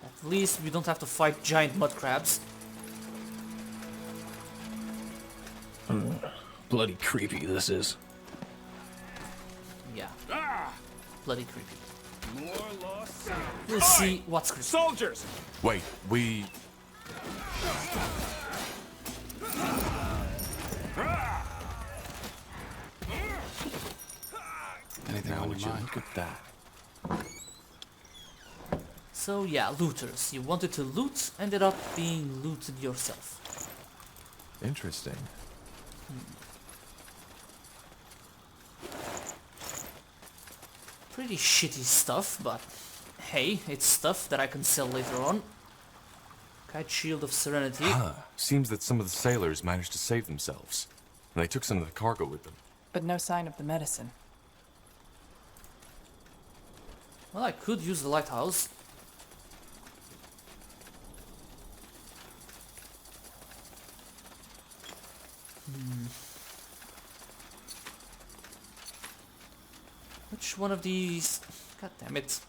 At least we don't have to fight giant mud crabs. Bloody creepy this is. Yeah. Bloody creepy. More lost. We'll see what's creepy. Soldiers! Wait, we... Anything Now on would your you mind? look at that? So yeah, looters. You wanted to loot, ended up being looted yourself. Interesting. Pretty shitty stuff, but hey, it's stuff that I can sell later on. Kite Shield of Serenity. Seems that some of the sailors managed to save themselves. And they took some of the cargo with them. But no sign of the medicine. Well, I could use the lighthouse. Which one of these? God damn it.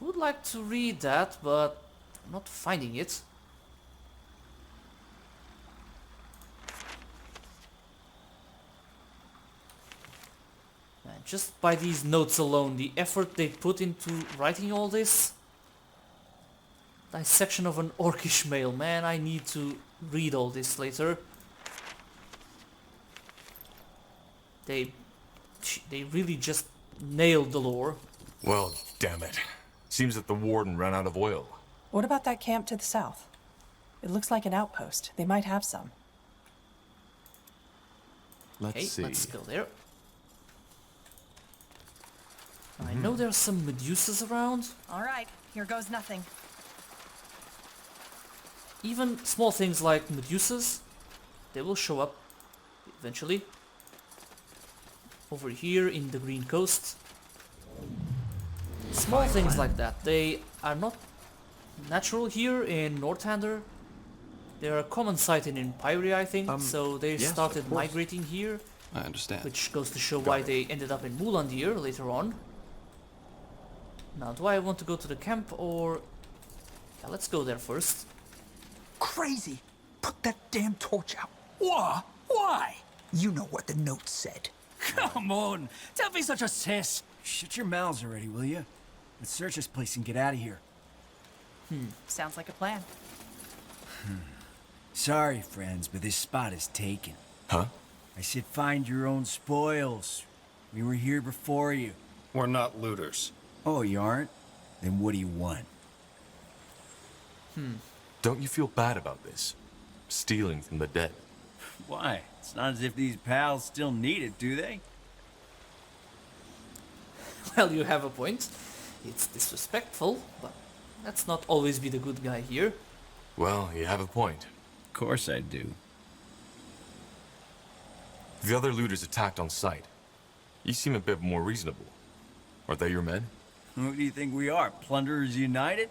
Would like to read that, but I'm not finding it. And just by these notes alone, the effort they put into writing all this. Dissection of an orcish male. Man, I need to read all this later. They really just nailed the lore. Well, damn it. Seems that the warden ran out of oil. What about that camp to the south? It looks like an outpost. They might have some. Let's see. Let's go there. I know there's some Medusas around. Alright, here goes nothing. Even small things like Medusas, they will show up eventually. Over here in the Green Coast. Small things like that. They are not natural here in Northander. They are a common sight in Empyrea, I think, so they yes, started migrating here. I understand. Which goes to show why they ended up in Mulandir later on. Now, do I want to go to the camp or... Yeah, let's go there first. Crazy! Put that damn torch out. What? Why? You know what the note said. Come on! Don't be such a sis! Shut your mouths already, will you? Let's search this place and get out of here. Sounds like a plan. Sorry, friends, but this spot is taken. Huh? I said find your own spoils. We were here before you. We're not looters. Oh, you aren't? Then what do you want? Don't you feel bad about this? Stealing from the dead. Why? It's not as if these pals still need it, do they? Well, you have a point. It's disrespectful, but let's not always be the good guy here. Well, you have a point. Of course I do. The other looters attacked on sight. You seem a bit more reasonable. Are they your men? Who do you think we are? Plunderers United?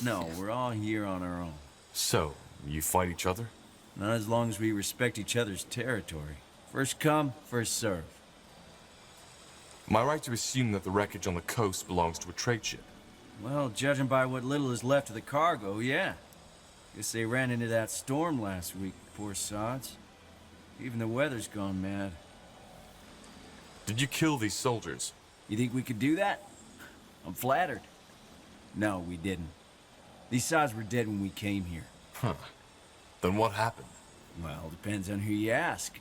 No, we're all here on our own. So, you fight each other? Not as long as we respect each other's territory. First come, first serve. Am I right to assume that the wreckage on the coast belongs to a trade ship? Well, judging by what little is left of the cargo, yeah. Guess they ran into that storm last week, poor sods. Even the weather's gone mad. Did you kill these soldiers? You think we could do that? I'm flattered. No, we didn't. These sods were dead when we came here. Huh. Then what happened? Well, depends on who you ask.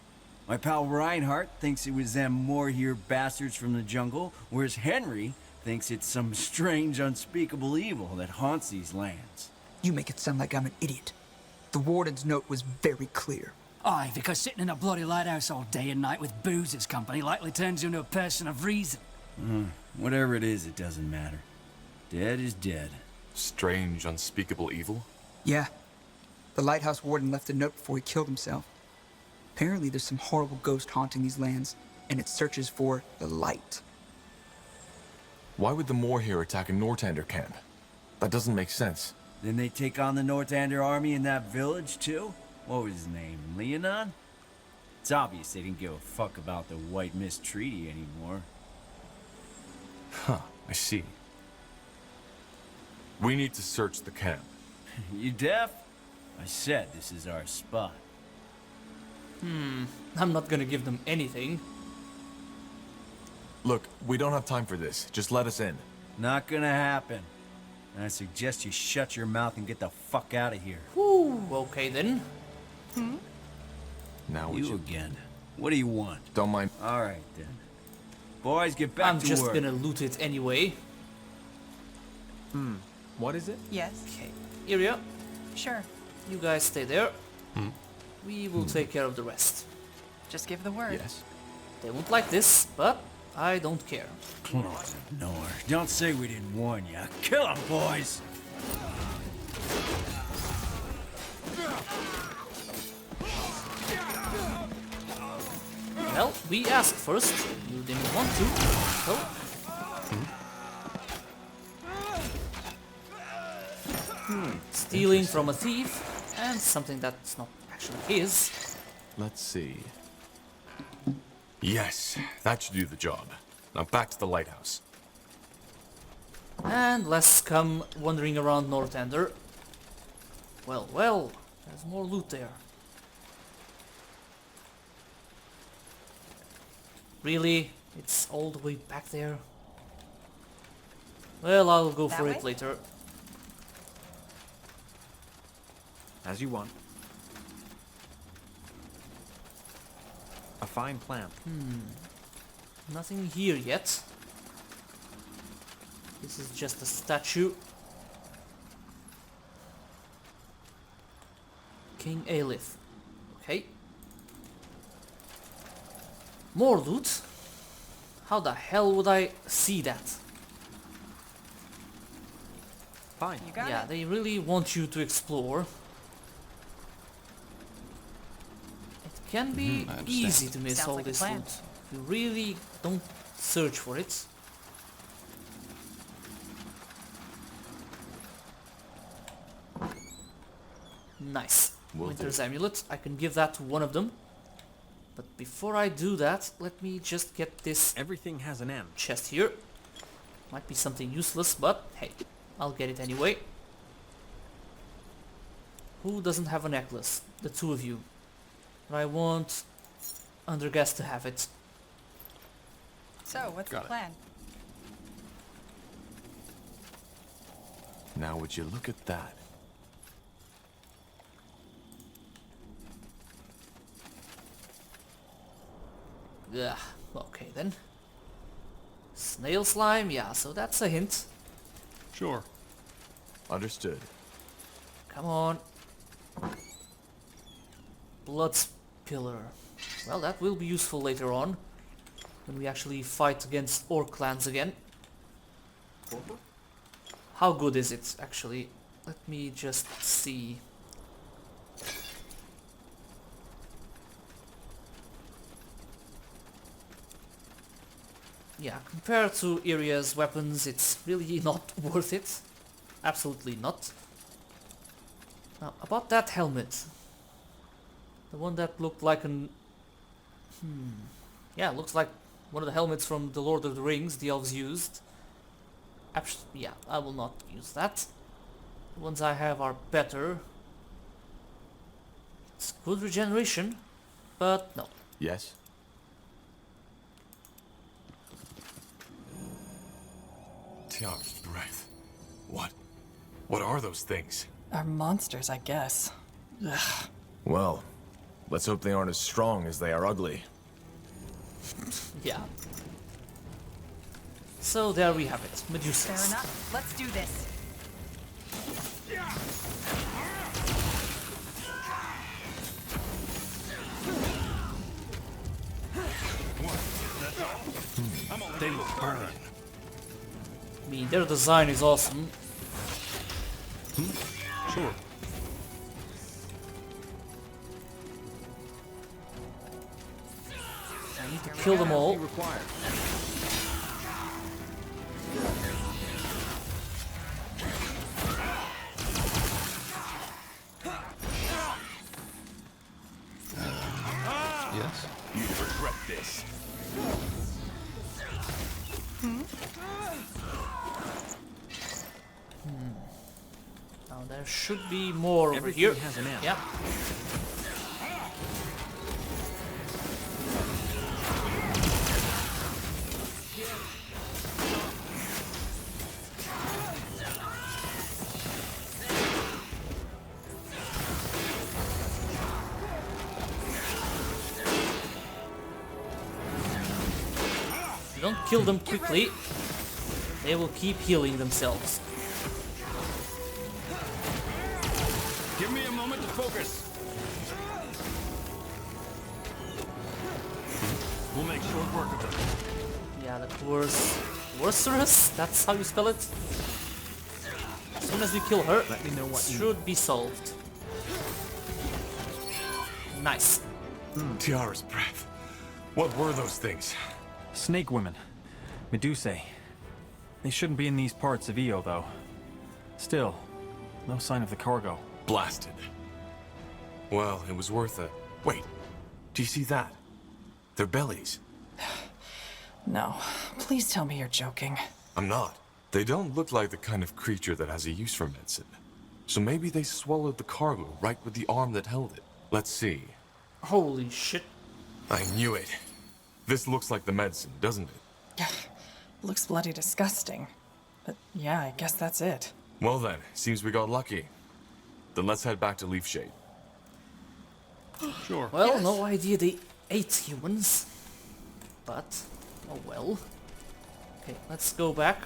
My pal Reinhardt thinks it was them Morhir bastards from the jungle, whereas Henry thinks it's some strange, unspeakable evil that haunts these lands. You make it sound like I'm an idiot. The warden's note was very clear. Aye, because sitting in a bloody lighthouse all day and night with booze as company likely turns you into a person of reason. Whatever it is, it doesn't matter. Dead is dead. Strange, unspeakable evil? Yeah. The lighthouse warden left a note before he killed himself. Apparently there's some horrible ghost haunting these lands, and it searches for the light. Why would the Morhir attack a Northander camp? That doesn't make sense. Then they take on the Northander army in that village, too? What was his name, Leonon? It's obvious they didn't give a fuck about the White Mist Treaty anymore. Huh, I see. We need to search the camp. You deaf? I said this is our spot. I'm not gonna give them anything. Look, we don't have time for this. Just let us in. Not gonna happen. I suggest you shut your mouth and get the fuck out of here. Whew, okay then. Now You again. What do you want? Don't mind. All right, then. Boys, get back I'm to just work. gonna loot it anyway. What is it? Yes. Okay, Iria, Sure. you guys stay there. We will take care of the rest. Just give the word. Yes. They won't like this, but I don't care. Claws of Nor. Don't say we didn't warn you. Kill 'em, boys! Well, we asked first. You didn't want to, so... Stealing from a thief, and something that's not actually his. Let's see. Yes, that should do the job. Now back to the lighthouse. And less come wandering around Northander. Well, well, there's more loot there. Really? It's all the way back there. Well, I'll go That for way? it later. As you want. A fine plan. Nothing here yet. This is just a statue. King Aelith. Okay. More loot? How the hell would I see that? Fine. You got Yeah, it. they really want you to explore. It can be I understand. easy to miss Sounds all like a this plan. loot. If you really don't search for it. Nice. Will Winter's do. Amulet. I can give that to one of them. But before I do that, let me just get this Everything has an end. chest here. Might be something useless, but hey, I'll get it anyway. Who doesn't have a necklace? The two of you. But I want Underguest to have it. So, what's Got the it. plan? Now would you look at that? Yeah, okay then. Snail slime, yeah, so that's a hint. Sure. Understood. Come on. Blood Spiller. Well, that will be useful later on. When we actually fight against Orc clans again. How good is it, actually? Let me just see. Yeah, compared to Iria's weapons, it's really not worth it. Absolutely not. Now, about that helmet. The one that looked like an... Yeah, looks like one of the helmets from the Lord of the Rings the elves used. Yeah, I will not use that. The ones I have are better. It's good regeneration, but no. Yes? Tahar's breath. What are those things? Are monsters, I guess. Ugh. Well, let's hope they aren't as strong as they are ugly. Yeah. So there we have it, Medusa. Fair enough. Let's do this. They will burn. I mean, their design is awesome. Sure. I need to kill them all. Yes? You regret this. Now there should be more over Everything here. has an end. Yep. If you don't kill them quickly, they will keep healing themselves. Give me a moment to focus. We'll make short work of them. Yeah, that was Worcerus? That's how you spell it? As soon as we kill her, Let me know what it you should be solved. Nice. Tahar's breath. What were those things? Snake women. Medusae. They shouldn't be in these parts of Io, though. Still, no sign of the cargo. Blasted. Well, it was worth it. Wait, do you see that? Their bellies. No. Please tell me you're joking. I'm not. They don't look like the kind of creature that has a use for medicine. So maybe they swallowed the cargo right with the arm that held it. Let's see. Holy shit. I knew it. This looks like the medicine, doesn't it? Looks bloody disgusting. But yeah, I guess that's it. Well then, seems we got lucky. Then let's head back to Leafshade. Sure. Well, no idea they ate humans. But, oh well. Okay, let's go back.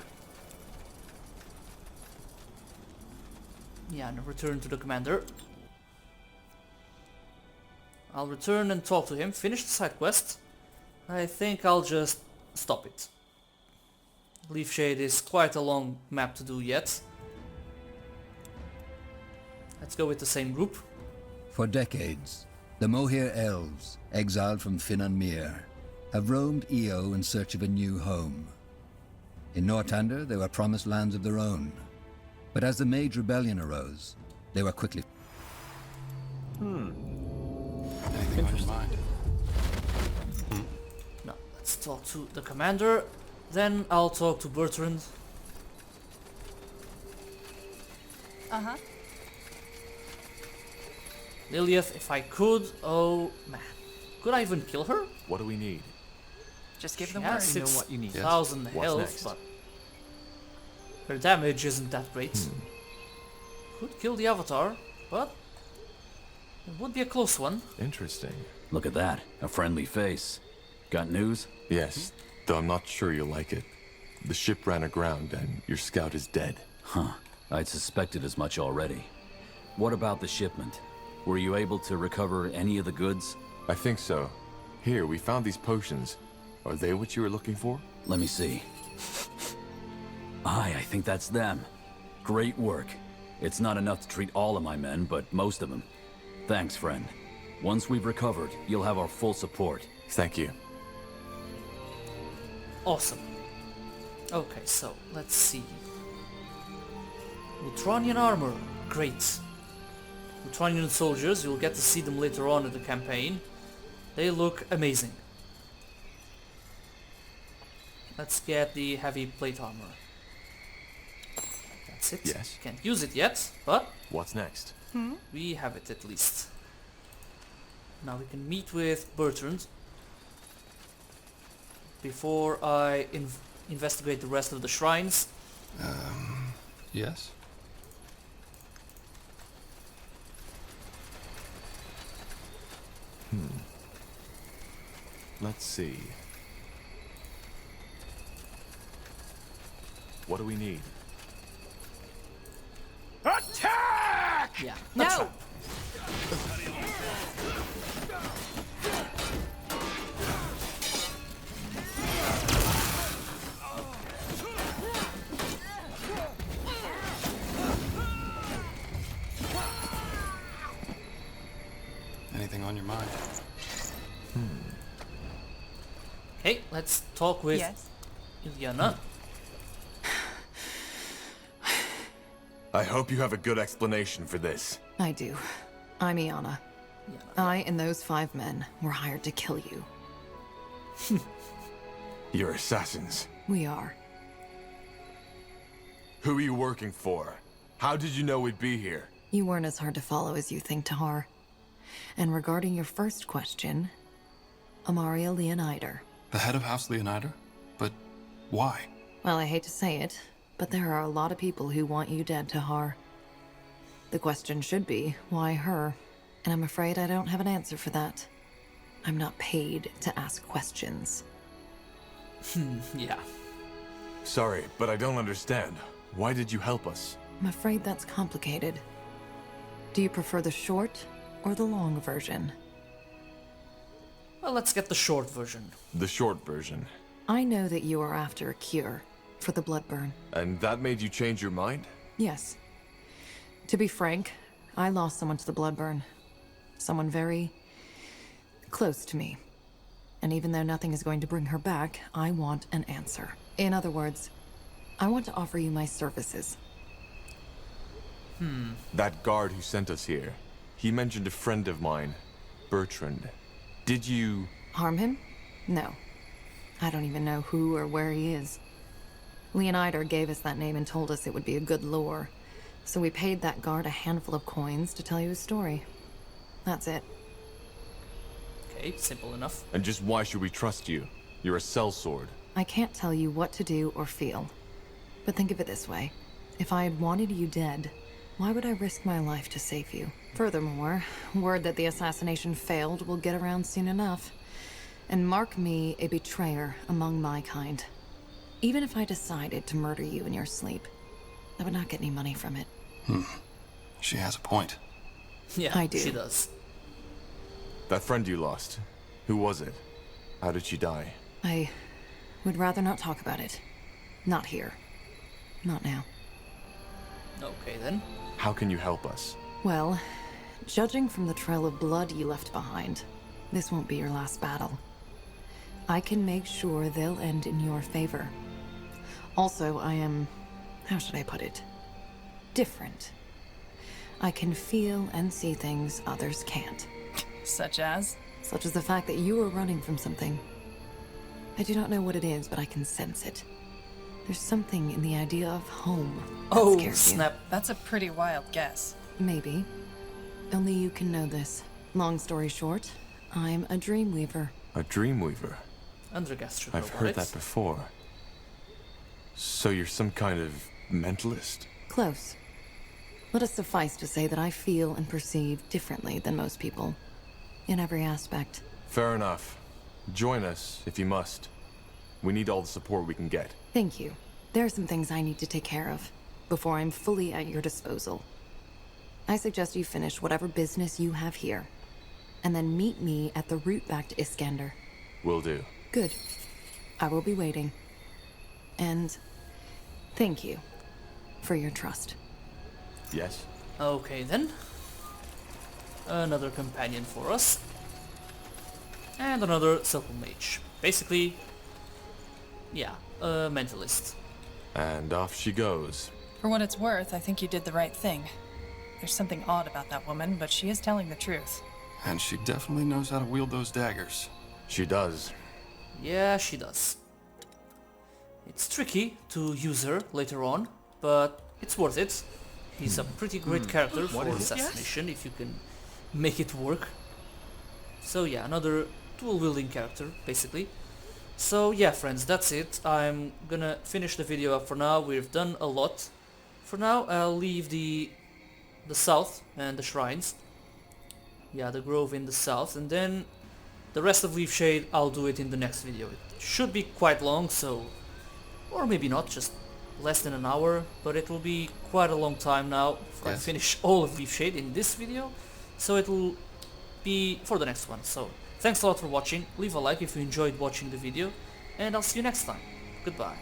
Yeah, and return to the commander. I'll return and talk to him, finish the side quest. I think I'll just stop it. Leafshade is quite a long map to do yet. Let's go with the same group. For decades, the Morhir Elves, exiled from Finan have roamed Io in search of a new home. In Nortander, they were promised lands of their own. But as the Mage Rebellion arose, they were quickly... Anything on your mind? Now, let's talk to the commander. Then I'll talk to Bertrand. Uh-huh. Lilith, if I could, oh man. Could I even kill her? What do we need? Just give She them has word. 6,000 What's health, next? but her damage isn't that great. Could kill the Avatar, but it would be a close one. Interesting. Look at that, a friendly face. Got news? Yes, though I'm not sure you'll like it. The ship ran aground and your scout is dead. Huh. I'd suspected as much already. What about the shipment? Were you able to recover any of the goods? I think so. Here, we found these potions. Are they what you were looking for? Let me see. Aye, I think that's them. Great work. It's not enough to treat all of my men, but most of them. Thanks, friend. Once we've recovered, you'll have our full support. Thank you. Awesome. Okay, so let's see. Utronian armor, great. Utronian soldiers, you'll get to see them later on in the campaign. They look amazing. Let's get the heavy plate armor. That's it. Yes. Can't use it yet, but What's next? we have it at least. Now we can meet with Bertrand before I investigate the rest of the shrines. Yes? Let's see. What do we need? Attack! Yeah. No! Anything on your mind? Okay, let's talk with Yes. Iliana. I hope you have a good explanation for this. I do. I'm Iana. I and those 5 men were hired to kill you. You're assassins. We are. Who are you working for? How did you know we'd be here? You weren't as hard to follow as you think, Tahar. And regarding your first question, Amaria Leonider. The head of House Leonider? But why? Well, I hate to say it, but there are a lot of people who want you dead, Tahar. The question should be, why her? And I'm afraid I don't have an answer for that. I'm not paid to ask questions. Yeah. Sorry, but I don't understand. Why did you help us? I'm afraid that's complicated. Do you prefer the short or the long version? Well, let's get the short version. The short version. I know that you are after a cure for the bloodburn. And that made you change your mind? Yes. To be frank, I lost someone to the bloodburn. Someone very close to me. And even though nothing is going to bring her back, I want an answer. In other words, I want to offer you my services. That guard who sent us here, he mentioned a friend of mine, Bertrand. Did you... Harm him? No. I don't even know who or where he is. Leonider gave us that name and told us it would be a good lure. So we paid that guard a handful of coins to tell you his story. That's it. Okay, simple enough. And just why should we trust you? You're a sellsword. I can't tell you what to do or feel. But think of it this way. If I had wanted you dead, why would I risk my life to save you? Furthermore, word that the assassination failed will get around soon enough. And mark me a betrayer among my kind. Even if I decided to murder you in your sleep, I would not get any money from it. She has a point. Yeah, I do. She does. That friend you lost, who was it? How did she die? I would rather not talk about it. Not here. Not now. Okay then. How can you help us? Well, judging from the trail of blood you left behind, this won't be your last battle. I can make sure they'll end in your favor. Also, I am... how should I put it? Different. I can feel and see things others can't. Such as? Such as the fact that you are running from something. I do not know what it is, but I can sense it. There's something in the idea of home that Oh, scares snap. That's a pretty wild guess. Maybe. Only you can know this. Long story short, I'm a dreamweaver. A dreamweaver? Undergaster I've heard that before. So you're some kind of mentalist? Close. Let it suffice to say that I feel and perceive differently than most people. In every aspect. Fair enough. Join us, if you must. We need all the support we can get. Thank you. There are some things I need to take care of before I'm fully at your disposal. I suggest you finish whatever business you have here, and then meet me at the route back to Iskander. Will do. Good. I will be waiting. And thank you for your trust. Yes? Okay then. Another companion for us. And another Silver Mage. Basically, yeah, a mentalist. And off she goes. For what it's worth, I think you did the right thing. There's something odd about that woman, but she is telling the truth. And she definitely knows how to wield those daggers. She does. Yeah, she does. It's tricky to use her later on, but it's worth it. He's a pretty great character for assassination, if you can make it work. So yeah, another dual-wielding character, basically. So yeah, friends, that's it. I'm gonna finish the video up for now. We've done a lot. For now, I'll leave the south and the shrines. Yeah, the grove in the south, and then the rest of Leafshade, I'll do it in the next video. It should be quite long, so... or maybe not, just less than an hour, but it will be quite a long time now if I finish all of Leafshade in this video, so it will be for the next one. So thanks a lot for watching, leave a like if you enjoyed watching the video, and I'll see you next time. Goodbye.